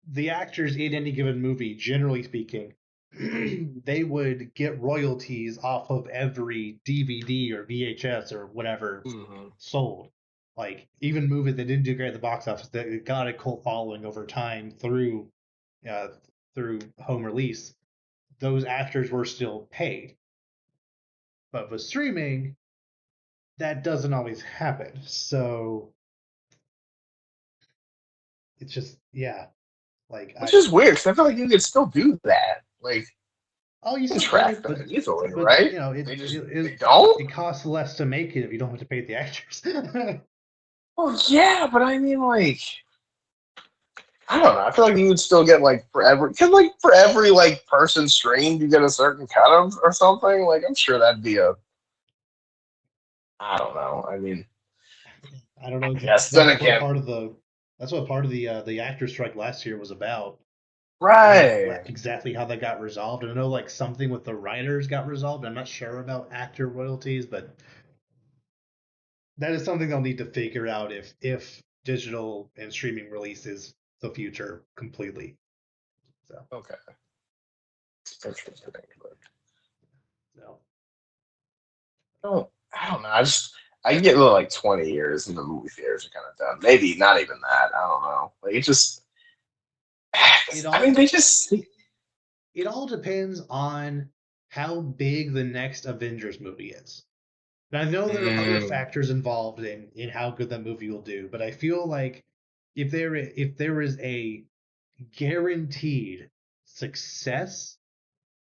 the actors in any given movie, generally speaking, they would get royalties off of every DVD or VHS or whatever mhm. sold. Like even movies that didn't do great at the box office that got a cult following over time uh, through home release, those actors were still paid. But with streaming, that doesn't always happen. So it's just, yeah, like Which is weird because I feel like you could still do that. Like oh, you you can still track could, that easily, but right? They it don't. it costs less to make it if you don't have to pay the actors. Well, yeah, but I mean, like, I don't know. I feel like you would still get like for every like person streamed, you get a certain cut of or something. Like, I'm sure that'd be a. I don't know. I mean, I don't I know. guess then That's what again, part of the actor strike last year was about. I don't know right? exactly how that got resolved. I know like something with the writers got resolved. I'm not sure about actor royalties, but that is something they'll need to figure out if digital and streaming releases the future completely. So, Okay, interesting. But so I don't know. I get like 20 years and the movie theaters are kind of done. Maybe not even that. I don't know. Like it just. it I mean, all they just. it all depends on how big the next Avengers movie is. And I know there are other Mm, factors involved in how good that movie will do, but I feel like if there is a guaranteed success,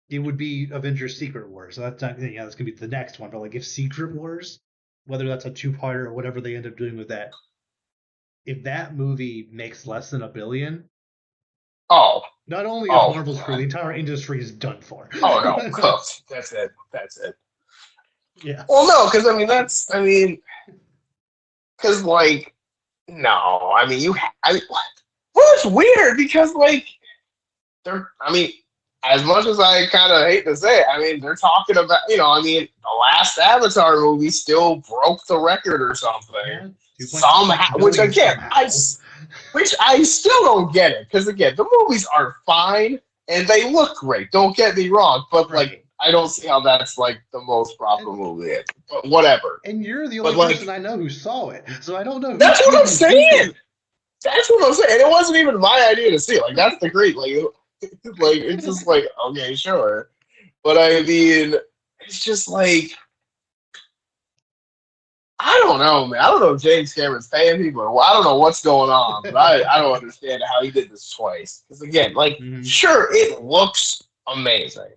it would be Avengers Secret Wars. So that's not, that's gonna be the next one. But like if Secret Wars, whether that's a two-parter or whatever they end up doing with that, if that movie makes less than $1 billion, oh, not only is oh, Marvel screwed, the entire industry is done for. oh no, cooked. That's it. That's it. Yeah. Well, no, because I mean, because like, no, I mean, well, it's weird because like, I mean, as much as I kind of hate to say it, I mean, they're talking about, I mean, the last Avatar movie still broke the record or something Yeah. 2.66 somehow, which billion again, somehow. which I still don't get it because again, the movies are fine and they look great. Don't get me wrong, but like, Right. I don't see how that's like the most And profitable movie. But whatever. and you're the But only person like, I know who saw it, so I don't know who's that's what I'm choosing who's saying. gonna. That's what I'm saying. And it wasn't even my idea to see it. Like that's the great like it's just like okay, sure. But I mean, it's just like I don't know, man. I don't know if James Cameron's paying people or I don't know what's going on, but I don't understand how he did this twice. Because again, like Mm-hmm. sure, it looks amazing.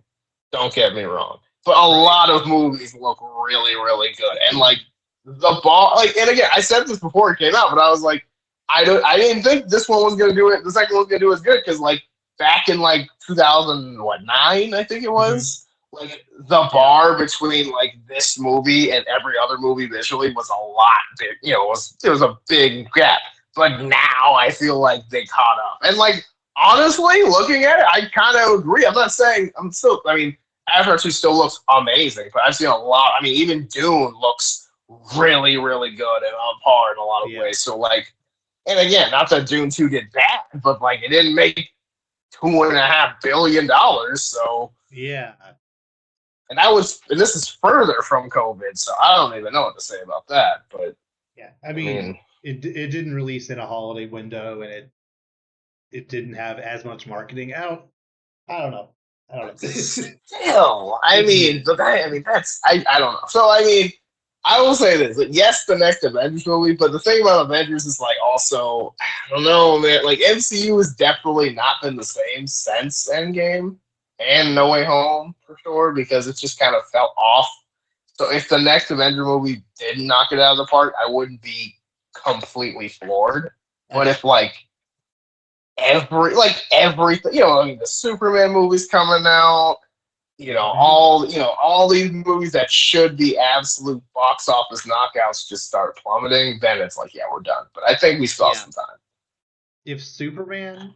Don't get me wrong, but a Right. lot of movies look really, really good, and like the ball, like, and again, I said this before it came out, but I was like, I didn't think this one was gonna do it. The second one was gonna do as good because like back in like 2009, I think it Mm-hmm. was. Like the Yeah. bar between like this movie and every other movie visually was a lot big. You know, it was a big gap. But now I feel like they caught up, and like honestly, looking at it, I kind of agree. I'm not saying I'm still. I mean, Avatar 2 still looks amazing, but I've seen a lot. I mean, even Dune looks really, really good and on par in a lot of Yeah. ways. So, like, and again, not that Dune 2 did bad, but like, it didn't make $2.5 billion. So, Yeah. and this is further from COVID. So, I don't even know what to say about that. But, Yeah. I I mean, mean, it didn't release in a holiday window, and it didn't have as much marketing out. I don't know. I don't but know. still, I It's mean, weird. but I mean, I don't know. So, I mean, I will say this: like, yes, the next Avengers movie, but the thing about Avengers is like also, I don't know, man. Like MCU has definitely not been the same since Endgame and No Way Home for sure because it just kind of fell off. So if the next Avenger movie did knock it out of the park, I wouldn't be completely floored. But Okay. if like everything, I mean, the Superman movie's coming out, Mm-hmm. all these movies that should be absolute box office knockouts just start plummeting, then it's like, yeah, we're done. But I think we still have Yeah. some time. If Superman,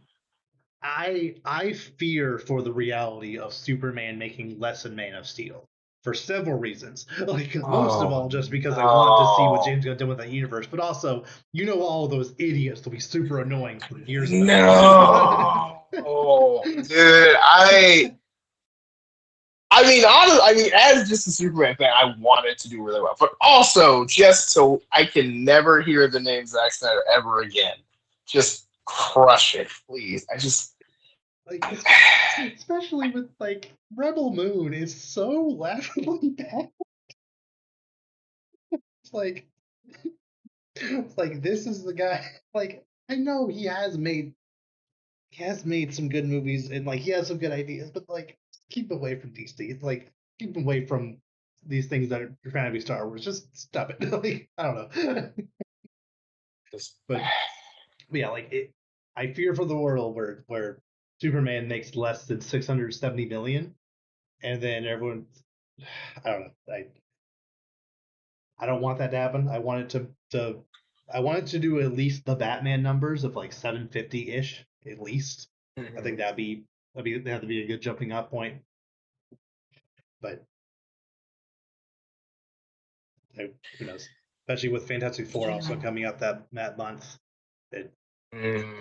I fear for the reality of Superman making less than Man of Steel for several reasons. Like most of Oh all, just because I want to see what no. James Gunn did with that universe, but also all of those idiots will be super annoying for years about it. No. Dude, I mean, as just a Superman fan, I want it to do really well. But also, just so I can never hear the name Zack Snyder ever again. Just crush it, please. I just Like especially with like Rebel Moon is so laughably bad. It's like this is the guy. Like I know he has made some good movies and like he has some good ideas, but like keep away from DC. It's like keep away from these things that are trying to be Star Wars. Just stop it. Like I don't know. just but yeah, like I fear for the world where Superman makes less than 670 million, and then everyone, I don't know. I don't want that to happen. I want it to I want it to do at least the Batman numbers of like 750 ish at least. I think Mhm. that'd have to be a good jumping off point. But who knows? Especially with Fantastic Four also Yeah. coming out that month, that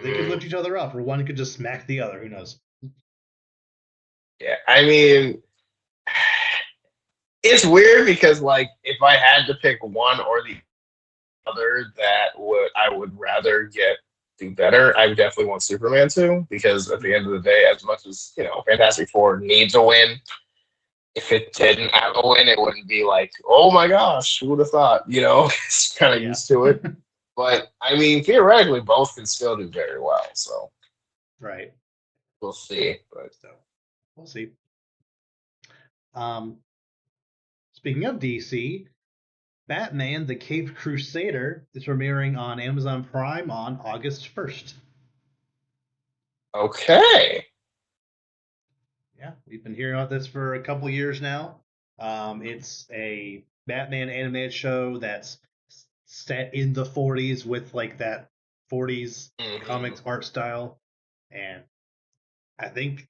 they could Mm, lift each other up, or one could just smack the other. Who knows? yeah, I mean, it's weird because like if I had to pick one or the other that would I would rather get do better, I would definitely want Superman to because at the end of the day, as much as Fantastic Four needs a win, if it didn't have a win, it wouldn't be like, oh my gosh, who would have thought? It's kind of Yeah, used to it. But I mean, theoretically, both can still do very well. So right. we'll see. But So we'll see. Um, Speaking of DC, Batman: The Caped Crusader is premiering on Amazon Prime on August 1st. okay, Yeah, we've been hearing about this for a couple years now. It's a Batman animated show that's set in the 40s with like that 40s hmm comics art style. And I think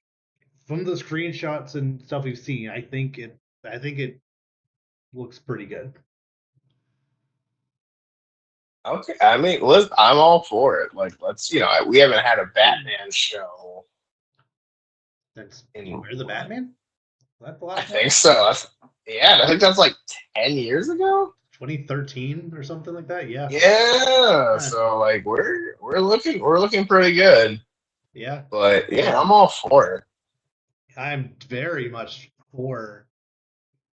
from the screenshots and stuff we've seen, I think it looks pretty good. okay. I mean, I'm all for it. Like, let's we haven't had a Batman show Since in Where's the what? Batman? Was that the I last one? think so. Yeah, I think that's like 10 years ago. 2013 or something like that. Yeah. Yeah, Uh, so like we're looking pretty good. yeah. But yeah, I'm Um, all for it. I'm very much for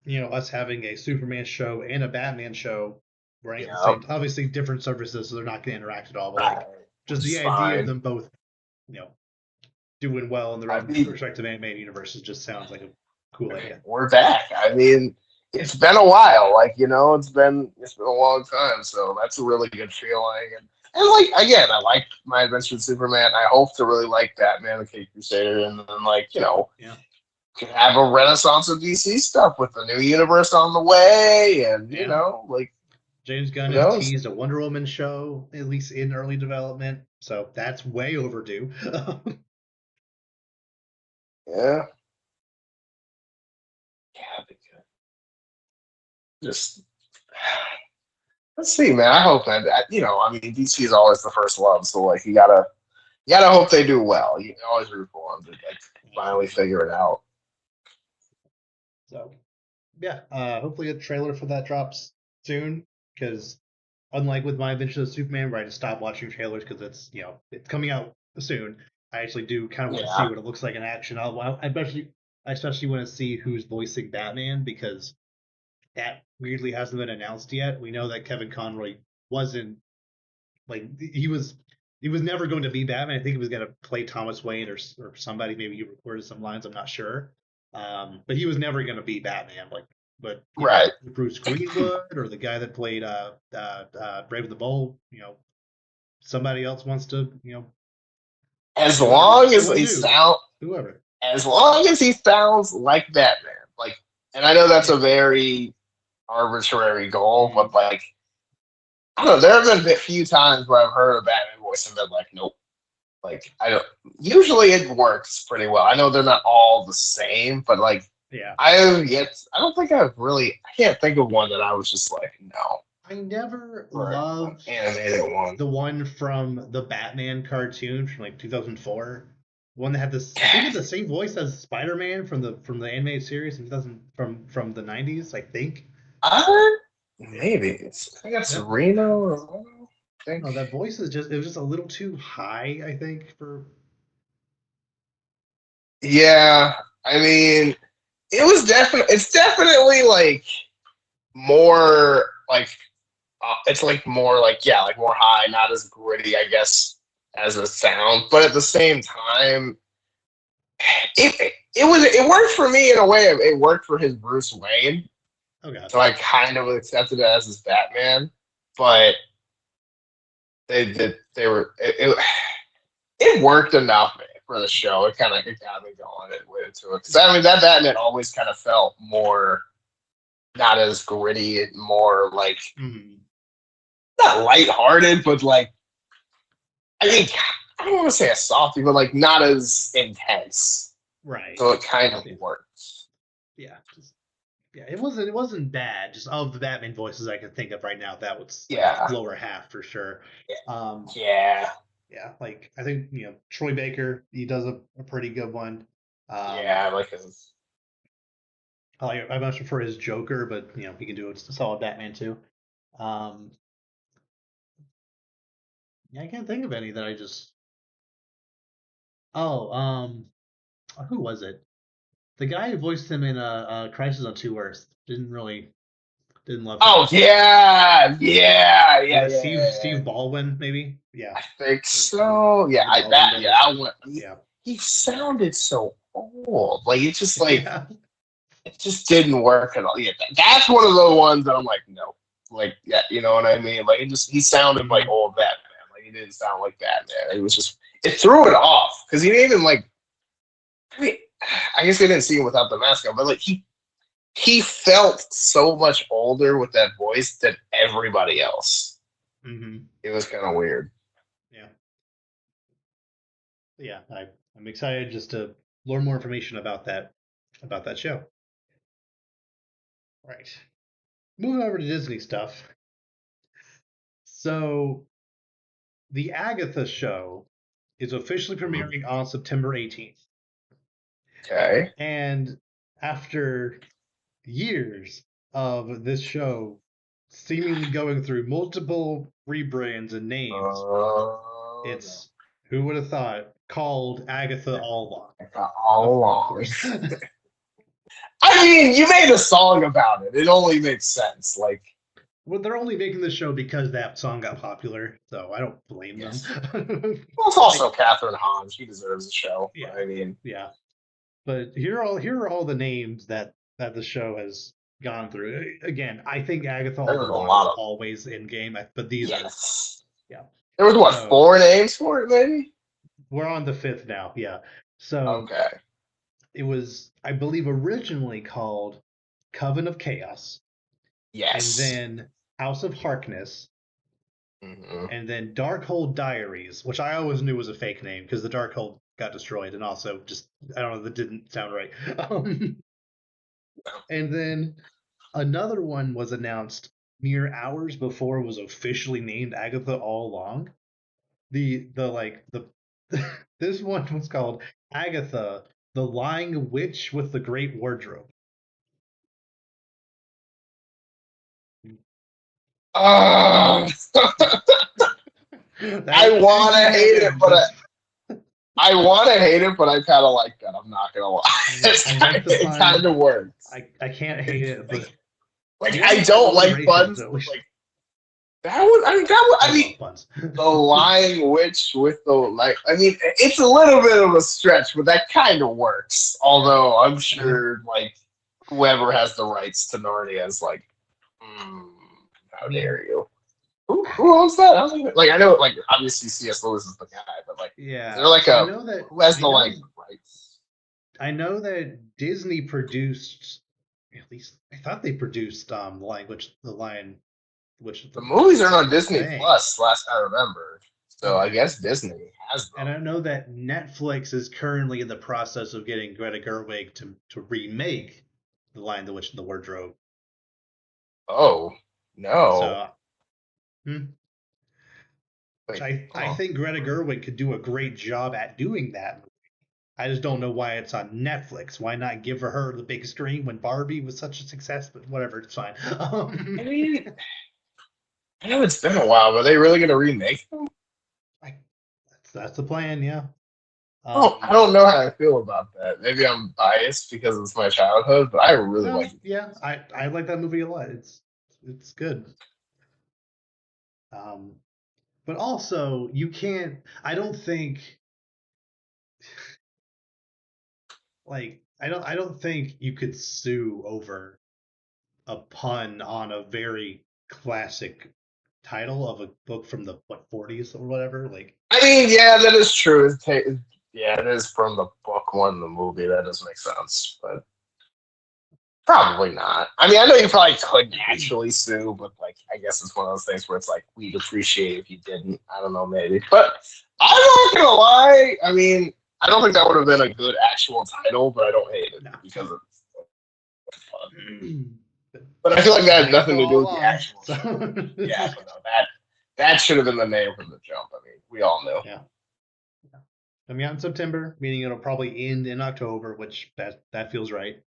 us having a Superman show and a Batman show running at the Yeah, same. Obviously, different services, so they're not going to interact at all. But right. like, just Which is the idea of fine. them both, you know, doing well in their I own mean, respective animated universes just sounds like a cool idea. we're back. I mean, it's been a while. Like, it's been a long time. So that's a really good feeling. And like again, I like My Adventure with Superman. I hope to really like Batman the Cape Crusader, and then like, Yeah. could have a renaissance of DC stuff with the new universe on the way, and Yeah. like James Gunn who has knows? teased a Wonder Woman show, at least in early development, so that's way overdue. Yeah, yeah, they could. Just let's see, man. I hope that I mean, DC is always the first love, so like you gotta hope they do well. You can always root for them to like finally figure it out. So yeah, hopefully a trailer for that drops soon. Because unlike with My Adventures of Superman, where I just stopped watching trailers because it's coming out soon. I actually do kind of want to see Yeah, what it looks like in action. I especially want to see who's voicing Batman because that weirdly hasn't been announced yet. We know that Kevin Conroy wasn't like he was never going to be Batman. I think he was going to play Thomas Wayne or somebody. Maybe he recorded some lines. I'm not sure. But he was never going to be Batman. But right. Bruce Greenwood or the guy that played Brave and the Bold. Somebody else wants to As whoever long they as want he to do sound, whoever. as long as he sounds like Batman, like, and I know that's a Yeah. very arbitrary goal, Mm, but like, I don't know. There have been a few times where I've heard a Batman voice and been like, nope. Like, I don't. Usually, it works pretty well. I know they're not all the same, but like, yeah. I don't think I've really. I can't think of one that I was just like, no, I never for an loved animated one. the one from the Batman cartoon from like 2004. One that had this, I think, had the same voice as Spider-Man from the animated series in 2000 from the 90s. I think. Uh, maybe I think it's That Reno or Rono, I think. no, that voice is just it was just a little too high. I think for Yeah, I mean, it's definitely like more like it's like more like yeah, like more high, not as gritty, I guess, as a sound. But at the same time, it worked for me in a way. It worked for his Bruce Wayne, okay. so I kind of accepted it as his Batman. But they were it worked enough for the show. It got me going and went into it because I mean that Batman always kind of felt more not as gritty, more like Mhm. not lighthearted, but like I mean I don't want to say a softie, but like not as intense. Right. So it kind of Yeah. works. Yeah. Yeah. It wasn't bad. Just of the Batman voices I can think of right now, that was like Yeah, lower half for sure. Um, yeah, yeah, like I think Troy Baker, he does a pretty good one. Um, yeah. Like his, I much prefer his Joker, but he can do a solid Batman too. Um, yeah, I can't think of any that I just. Oh, who was it? The guy who voiced him in Crisis on Two Earths didn't love him. oh yeah, yeah, yeah, Was yeah, it yeah. Steve Baldwin maybe? Yeah, I think or so. Yeah, the Baldwin brothers. I went. Yeah, He sounded so old. Like it just like yeah, it just didn't work at all. Yeah, that's one of the ones that I'm like, no. Like, yeah, you know what I mean? Like, he sounded like hmm old Batman. Like, he didn't sound like Batman. It was just, it threw it off because he didn't even like. I mean, I guess they didn't see him without the mask on, but like he felt so much older with that voice than everybody else. hmm It was kind of weird. yeah, yeah. I'm excited just to learn more information about that show. Right. Moving over to Disney stuff. So the Agatha show is officially Mhm. premiering on September 18th. Okay. And after years of this show seemingly going through multiple rebrands and names. No. It's, who would have thought, called Agatha All Along. All Of along. course. I mean, you made a song about it. It only makes sense. Like, Well, they're only making the show because that song got popular, so I don't blame them. yes. Well, it's also Like, Catherine Hahn. She deserves a show. yeah, I mean, yeah. But here are all the names that the show has gone through. Again, I think Agatha there's All a Along lot was of always in game, but these are, yes. yeah. There was what, So 4 names for it, maybe? we're on the fifth now, yeah. So Okay. it was, I believe, originally called Coven of Chaos, and Yes. then House of Harkness, Hmm. and then Darkhold Diaries, which I always knew was a fake name because the Darkhold got destroyed, and also just, I don't know, that didn't sound right. And then another one was announced mere hours before it was officially named Agatha All Along. The like the this one was called Agatha, the Lying Witch with the Great Wardrobe. Oh, That I is want to technically what hate it it, is. but That's, I want to hate it, but I kind of like that. I'm not gonna lie. I like the It kind pun. of works. I can't hate it, but Like the I other don't like alliterations buns, at but least. like that was. I mean, that was. I I mean, love puns. the lying witch with the like. I mean, it's a little bit of a stretch, but that kind of works. Although I'm sure like whoever has the rights to Narnia is like, mm, I how mean, dare you? Who owns that? I don't even, like I know like obviously C.S. Lewis is the guy, but like is there yeah, like I a know that who has I the like know rights? I know that Disney produced, at least I thought they produced the Lion, which The movies are on the Disney thing. Plus, last I remember. So I Okay. guess Disney has And them. I know that Netflix is currently in the process of getting Greta Gerwig to remake The Lion, the Witch, and the Wardrobe. Oh no. So, hmm, which Wait, I oh. think Greta Gerwig could do a great job at doing that. I just don't know why it's on Netflix. Why not give her the big screen when Barbie was such a success? But whatever, it's fine. I mean, I know it's been a while, but are they really gonna remake them? I, that's the plan, yeah. Oh, I Um, don't know how I feel about that. Maybe I'm biased because it's my childhood, but I really no, like it. yeah, I like that movie a lot. It's good. Um, but also you can't. I don't think I don't think you could sue over a pun on a very classic title of a book from the what 40s or whatever. Like, I mean, yeah, that is true. Yeah, it is from the book one, the movie. That does make sense, but probably not. I mean, I know you probably could naturally sue, but like, I guess it's one of those things where it's like we'd appreciate if you didn't. I don't know, maybe. But I'm not gonna lie. I mean, I don't think that would have been a good actual title, but I don't hate it no. because it's fun. But I feel like that had Agatha nothing to do all with the along. actual So show. Yeah, but no, that should have been the name from the jump. I mean, we all knew. yeah. Coming out in September, meaning it'll probably end in October, which that feels right.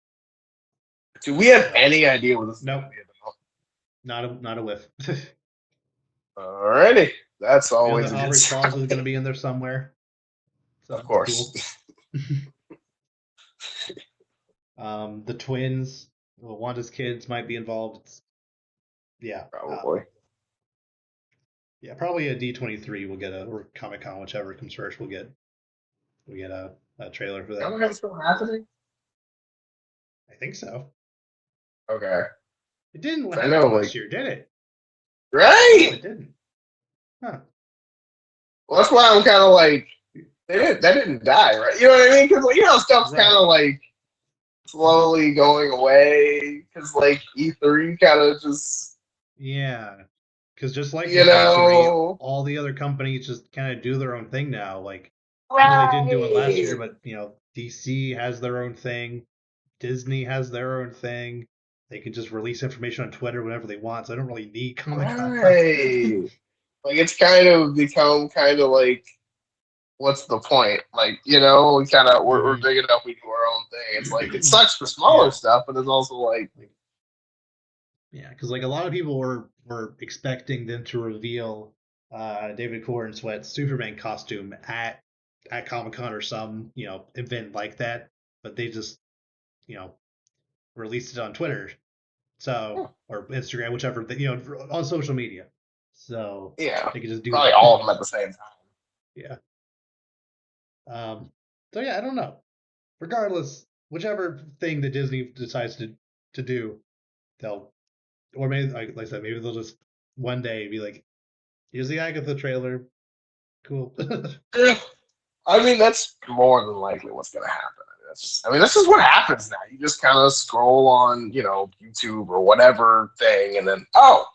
Do we have So any idea what this is going to nope, be not a whiff. about? Alrighty, that's We know always that a good Aubrey Plaza is going to sign. be in there somewhere, Of so it's course, cool. The twins, Wanda's kids might be involved. Yeah, probably. yeah, probably a D23 will get or Comic Con, whichever comes first. We'll get a trailer for that. Comic Con's still happening? I think so. Okay. It didn't I happen know, last like, year, did it? No, right? it didn't. Huh. Well, that's why I'm kind of like, that didn't die, right? You know what I mean? Because, like, stuff's kind Right. of like slowly going away. Because, like, E3 kind of just, Yeah. Because just like you with E3, know, all the other companies just kind of do their own thing now. Like, I know they didn't do it last year, right. but DC has their own thing. Disney has their own thing. They can just release information on Twitter whenever they want. So I don't really need Comic Con. Right. Like, it's kind of become kind of like, what's the point? Like, we kind of, we're Hmm. big enough, we do our own thing. It's like, it sucks for smaller Yeah. stuff, but it's also like, Like, Yeah, because like a lot of people were expecting them to reveal David Corenswet's Superman costume at Comic Con or some event like that, but they just you know released it on Twitter, so Hmm. or Instagram, whichever on social media, so Yeah, they could just do probably that. all of them at the same time. Yeah. So yeah, I don't know. Regardless, whichever thing that Disney decides to do, they'll or maybe like I said, maybe they'll just one day be like, here's the Agatha trailer. Cool. Yeah. I mean, that's more than likely what's going to happen. I mean, this is what happens now. You just kind of scroll on, YouTube or whatever thing, and then, oh,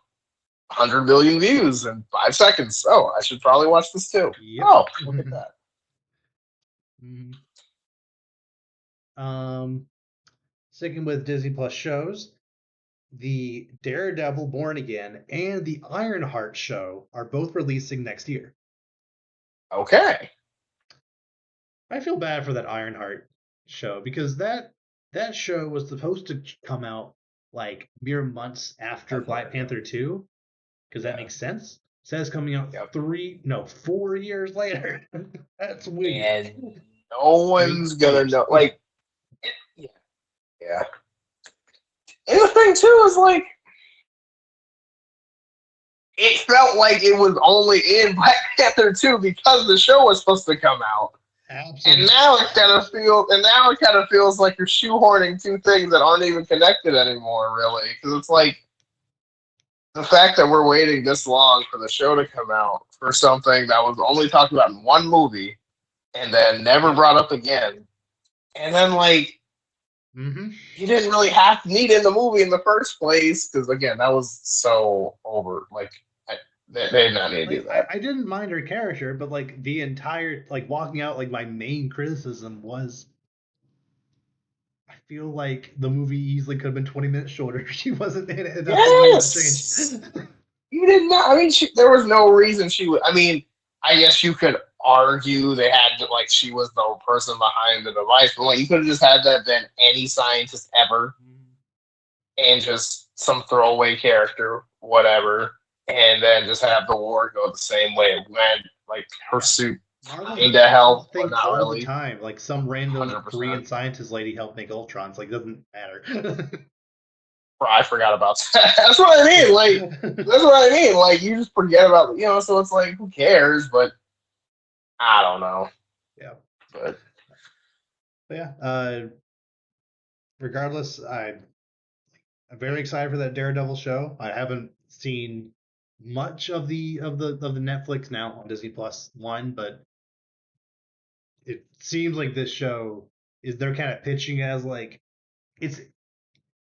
100 million views in 5 seconds. Oh, I should probably watch this too. Yep. Oh, look at that. Mhm. um, Sticking with Disney Plus shows, the Daredevil Born Again and the Ironheart show are both releasing next year. Okay. I feel bad for that Ironheart show because that show was supposed to come out like mere months after Black Definitely. Yeah. Panther 2, because that Yeah. makes sense. It says coming out Yep. 4 years later. That's weird. And no Maybe one's gonna 8. know. Like, yeah. Yeah. And the thing too is like, it felt like it was only in Black Panther 2 because the show was supposed to come out. And Absolutely. now it kind of feels like you're shoehorning two things that aren't even connected anymore, really. Because it's like the fact that we're waiting this long for the show to come out for something that was only talked about in one movie and then never Yep. brought up again. And then like Mm-hmm. you didn't really have to need it in the movie in the first place because again that was so over. Like they did not need to do Like that. I didn't mind her character, but like the entire like walking out, like my main criticism was I feel like the movie easily could have been 20 minutes shorter if she wasn't in it enough to make that change. Yes, you did not. I mean, there was no reason she would. I mean, I guess you could argue they had to, like she was the person behind the device, but like you could have just had that been any scientist ever and just some throwaway character, whatever, and then just have the war go the same way it went. Like her Yeah. suit Marvel kind does of the same helped, but thing not all the really. time. Like some random 100%. Korean scientist lady helped make Ultrons. Like, doesn't matter. I forgot about that. That's what I mean. Like, that's what I mean. Like, you just forget about, so it's like, who cares? But I don't know. Yeah. But But yeah. Regardless, I'm very excited for that Daredevil show. I haven't seen much of the Netflix now on Disney Plus one, but it seems like this show is they're kind of pitching as like it's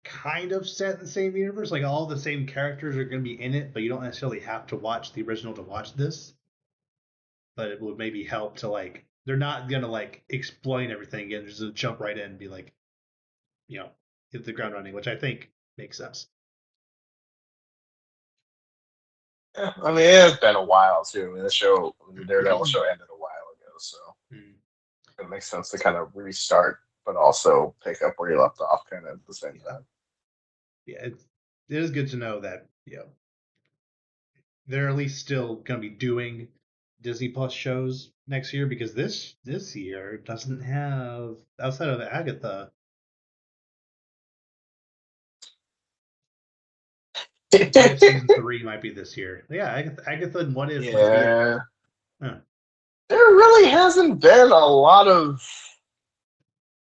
kind of set in the same universe. Like all the same characters are going to be in it, but you don't necessarily have to watch the original to watch this. But it would maybe help to like they're not gonna like explain everything again, just jump right in and be like, you know, hit the ground running, which I think makes sense. yeah, I mean, it's been a while too. I mean, the Daredevil show ended a while ago, so Mm, it makes sense to kind of restart, but also pick up where you left off, kind of at the same yeah, time. yeah, it is good to know that they're at least still gonna be doing Disney Plus shows next year because this year doesn't have outside of Agatha. What If season 3 might be this year. Yeah, Agatha and What If might be it. Yeah, Huh. there really hasn't been a lot of.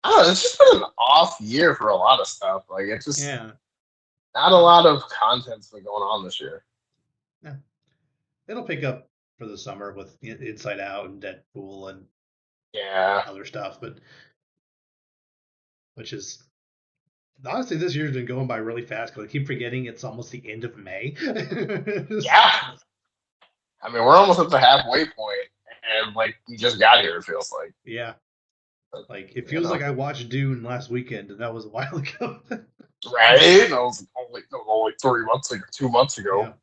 I don't know. It's just been an off year for a lot of stuff. Like it's just Yeah, not a lot of content's been going on this year. yeah. It'll pick up for the summer with Inside Out and Deadpool and Yeah. other stuff, but which is honestly this year's been going by really fast because I keep forgetting it's almost the end of May. Yeah. I mean, we're almost at the halfway point, and like we just got here. It feels like, Yeah, but, like it you feels like know, I watched Dune last weekend, and that was a while ago. right? That was only 3 months ago, 2 months ago, Yeah,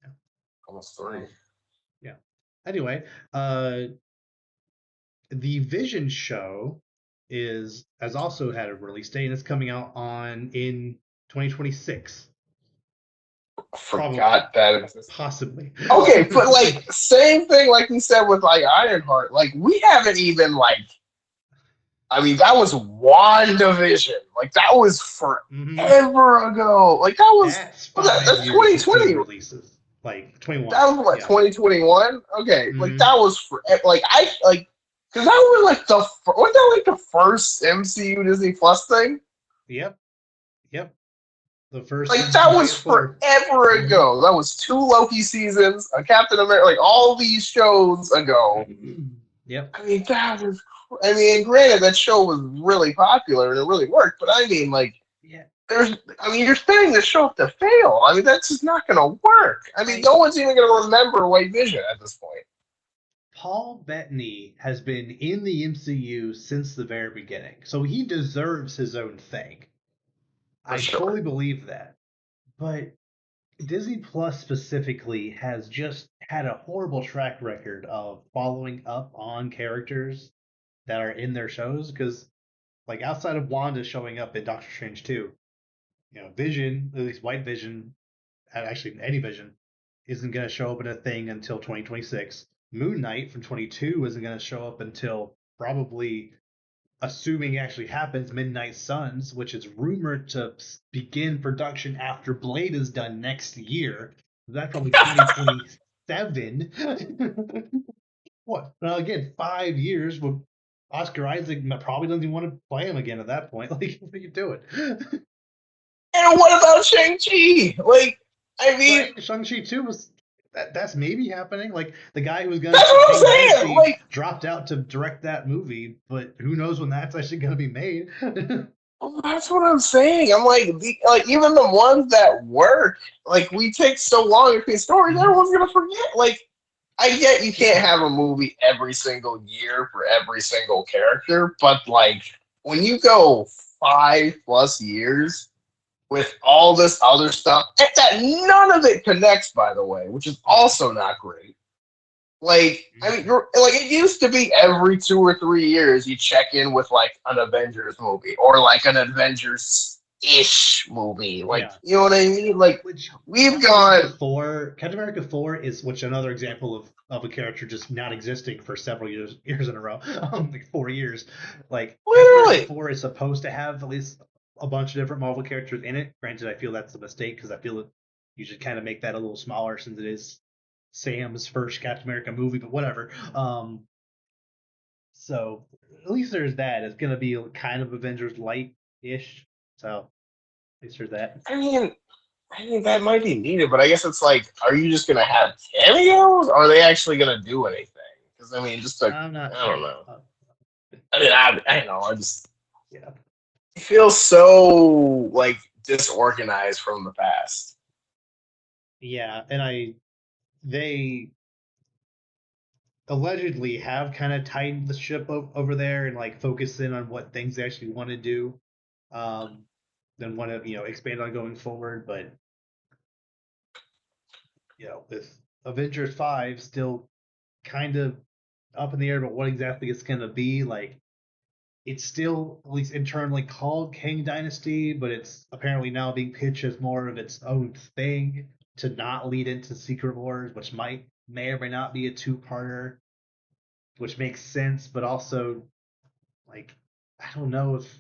yeah. almost three. Yeah. Anyway, the Vision show is has also had a release date, and it's coming out on in 2026. Probably, Forgot that existed. possibly. Okay, but like same thing like you said with like Ironheart. Like we haven't even like I mean that was WandaVision. Like that was Hmm. forever ago. Like that That's five that's years between 2020. releases, like 21. That was what Yeah. 2021. Okay, like Hmm. that was for like I like because that was like wasn't that like the first MCU Disney Plus thing? Yep. Yep. The first Like of that the was Phase 4. forever Hmm. ago. That was two Loki seasons, a Captain America, like all these shows ago. Yep. I mean, that was. I mean, granted, that show was really popular and it really worked, but I mean, like, Yeah. there's. I mean, you're setting the show up to fail. I mean, that's just not going to work. I mean, Like, no one's even going to remember White Vision at this point. Paul Bettany has been in the MCU since the very beginning, so he deserves his own thing. For I sure. fully believe that. But Disney Plus specifically has just had a horrible track record of following up on characters that are in their shows because, like, outside of Wanda showing up in Doctor Strange 2, Vision, at least White Vision, actually any Vision, isn't going to show up in a thing until 2026. Moon Knight from 22 isn't going to show up until probably, assuming it actually happens, Midnight Suns, which is rumored to begin production after Blade is done next year. That's probably 2027. What? Now again, 5 years. With Oscar Isaac probably doesn't even want to play him again at that point. Like, what are you doing? And what about Shang-Chi? Like, I mean, Right? Shang-Chi 2 was that's maybe happening. Like the guy who was gonna that's do what Kang I'm saying. Dynasty Like, dropped out to direct that movie, but who knows when that's actually gonna be made. well, that's what I'm saying. I'm like, like even the ones that work, like we take so long between stories, Mhm. everyone's gonna forget. Like, I get you can't Yeah. have a movie every single year for every single character, but like when you go 5 plus years with all this other stuff, and that none of it connects, by the way, which is Yeah. also not great. Like, I mean, Mhm. like it used to be every 2 or 3 years you check in with like an Avengers movie or like an Avengers ish movie. Like, Yeah. you know what I mean? Like, Which we've gone. Captain America 4 is which another example of a character just not existing for several years in a row. Like 4 years. Like Captain America Literally, 4 is supposed to have at least a bunch of different Marvel characters in it. Granted, I feel that's a mistake because I feel that you should kind of make that a little smaller since it is Sam's first Captain America movie, but whatever. So at least there's that. It's gonna be kind of Avengers light ish. So at least there's that. I mean, I mean, that might be needed, but I guess it's like, are you just gonna have cameos? Or are they actually gonna do anything? Because I mean, just like, I'm not I don't sure. know. I mean, I don't know. I just Yeah. feel so like disorganized from the past. Yeah, and they allegedly have kind of tightened the ship over there and like focus in on what things they actually want to do, um, then want to expand on going forward. But with Avengers 5 still kind of up in the air about what exactly it's gonna be, like it's still at least internally called Kang Dynasty, but it's apparently now being pitched as more of its own thing to not lead into Secret Wars, which may or may not be a two-parter, which makes sense, but also like I don't know if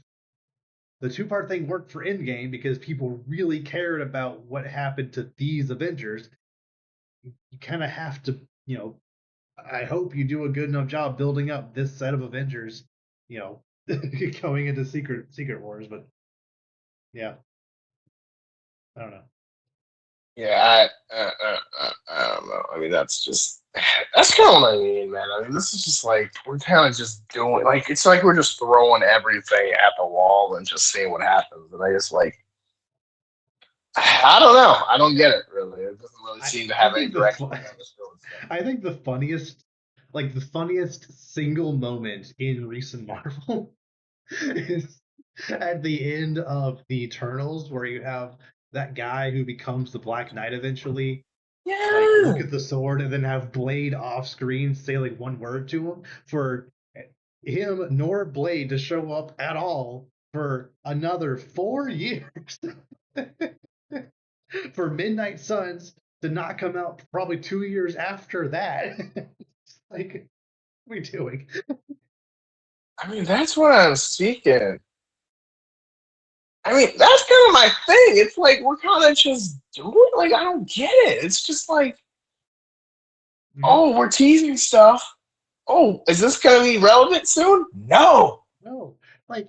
the two-part thing worked for Endgame because people really cared about what happened to these Avengers. You kind of have to, you know, I hope you do a good enough job building up this set of Avengers, you know, going into Secret Wars, but yeah, I don't know. Yeah, I don't know. I mean, that's just that's kind of what I mean, man. I mean, this is just like we're kind of just doing like it's like we're just throwing everything at the wall and just seeing what happens. And I just like I don't know. I don't get it really. It doesn't really I seem to I have any think direction on how this goes. So. I think the funniest single moment in recent Marvel is at the end of the Eternals, where you have that guy who becomes the Black Knight eventually, like look Yeah, at the sword and then have Blade off screen say like one word to him for him nor Blade to show up at all for another 4 years. for Midnight Suns to not come out probably 2 years after that. Like, what are we doing? I mean, that's what I'm seeking. I mean, that's kind of my thing. It's like we're kind of just doing like I don't get it. It's just like, Mhm. oh, we're teasing stuff. Oh, is this gonna be relevant soon? No. No, like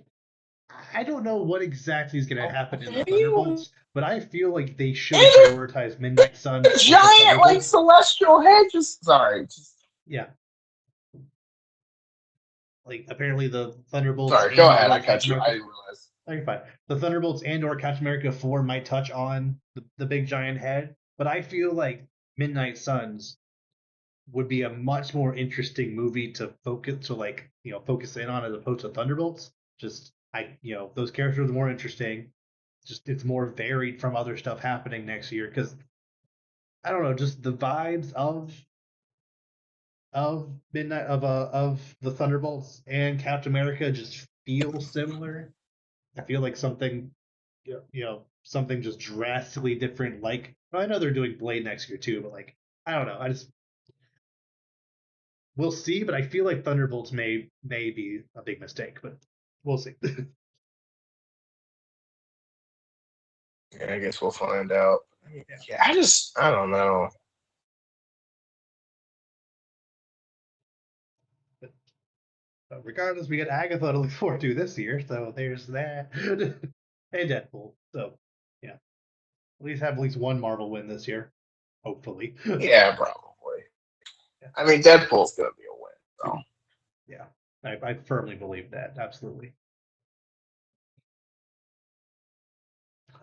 I don't know what exactly is going to happen in the Okay. Thunderbolts, but I feel like they should And prioritize Midnight a Suns over giant like Thunderbolts. celestial head. Just sorry. Yeah, like apparently the Thunderbolts Sorry. Go and ahead. or I cut Captain you. I America. didn't realize. Okay, fine. The Thunderbolts and or Captain America 4 might touch on the big giant head, but I feel like Midnight Suns would be a much more interesting movie to focus in on as opposed to Thunderbolts. Just those characters are more interesting. Just it's more varied from other stuff happening next year because I don't know, just the vibes of Midnight of the Thunderbolts and Captain America just feel similar. I feel like something something just drastically different. Like I know they're doing Blade next year too, but like I don't know. I just we'll see. But I feel like Thunderbolts may be a big mistake, but we'll see. Yeah, I guess we'll find out. Yeah. Yeah, I don't know. But regardless, we got Agatha to look forward to this year, so there's that. And Deadpool. So yeah, at least one Marvel win this year, hopefully. Yeah, probably. Yeah. I mean, Deadpool's gonna be a win. So Yeah, I firmly believe that. Absolutely.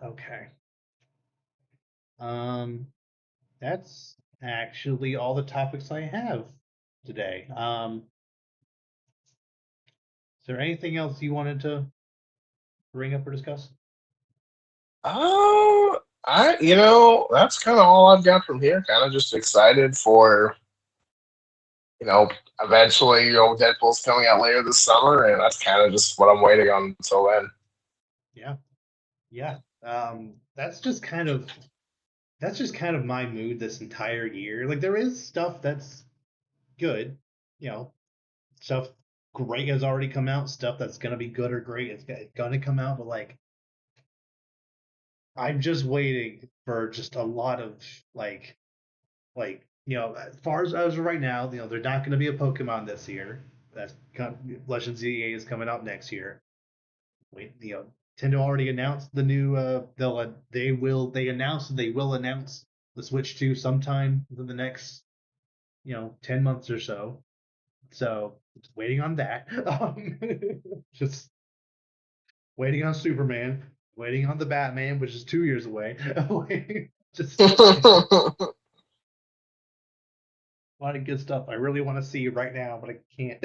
Okay. Um, that's actually all the topics I have today. Is there anything else you wanted to bring up or discuss? that's kind of all I've got from here. Kind of just excited for you know, eventually, Deadpool's coming out later this summer, and that's kind of just what I'm waiting on until then. Yeah, yeah. That's just kind of my mood this entire year. Like there is stuff that's good, you know, stuff great has already come out, stuff that's gonna be good or great is gonna come out, but like I'm just waiting for just a lot of like as far as right now, they're not gonna be a Pokemon this year. That's Legends ZA is coming out next year. Wait, Nintendo already announced the new they announced they will announce the Switch 2 sometime within the next 10 months or so. So just waiting on that. Just waiting on Superman, waiting on the Batman, which is 2 years away. Just a lot of good stuff I really want to see right now, but I can't.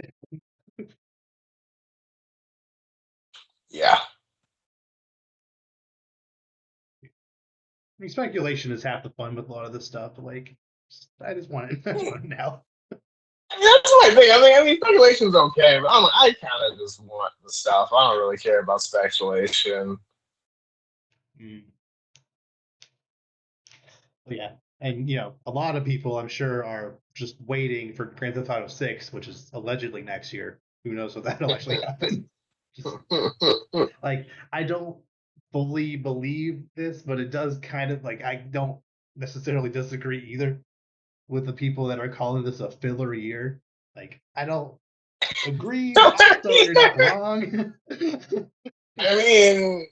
Yeah. I mean, speculation is half the fun with a lot of this stuff. But like, I just want it. I just want it now. That's my thing. I mean, speculation's okay, but I kind of just want the stuff. I don't really care about speculation. Mm. But yeah, and a lot of people I'm sure are just waiting for Grand Theft Auto 6, which is allegedly next year. Who knows if that'll actually happen? Just like I don't fully believe this, but it does kind of like I don't necessarily disagree either with the people that are calling this a filler year. Like I don't agree, but also you're not wrong. I mean,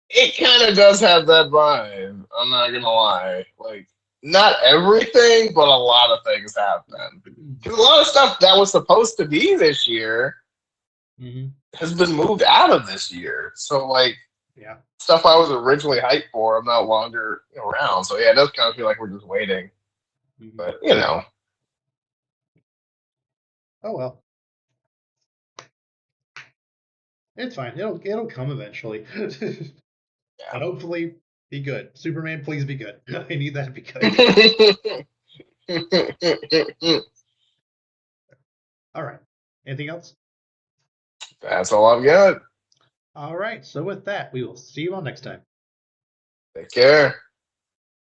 it kind of does have that vibe. I'm not gonna lie. Like, not everything, but a lot of things have been. Because a lot of stuff that was supposed to be this year Hmm. has been moved out of this year. So, like, Yeah. stuff I was originally hyped for, I'm no longer around. So, yeah, it does kind of feel like we're just waiting. Hmm. But, you know, Oh well, it's fine. It'll come eventually, and hopefully be good. Superman, please be good. I need that to be good. yeah. All right. Anything else? That's all I've got. All right. So with that, we will see you all next time. Take care.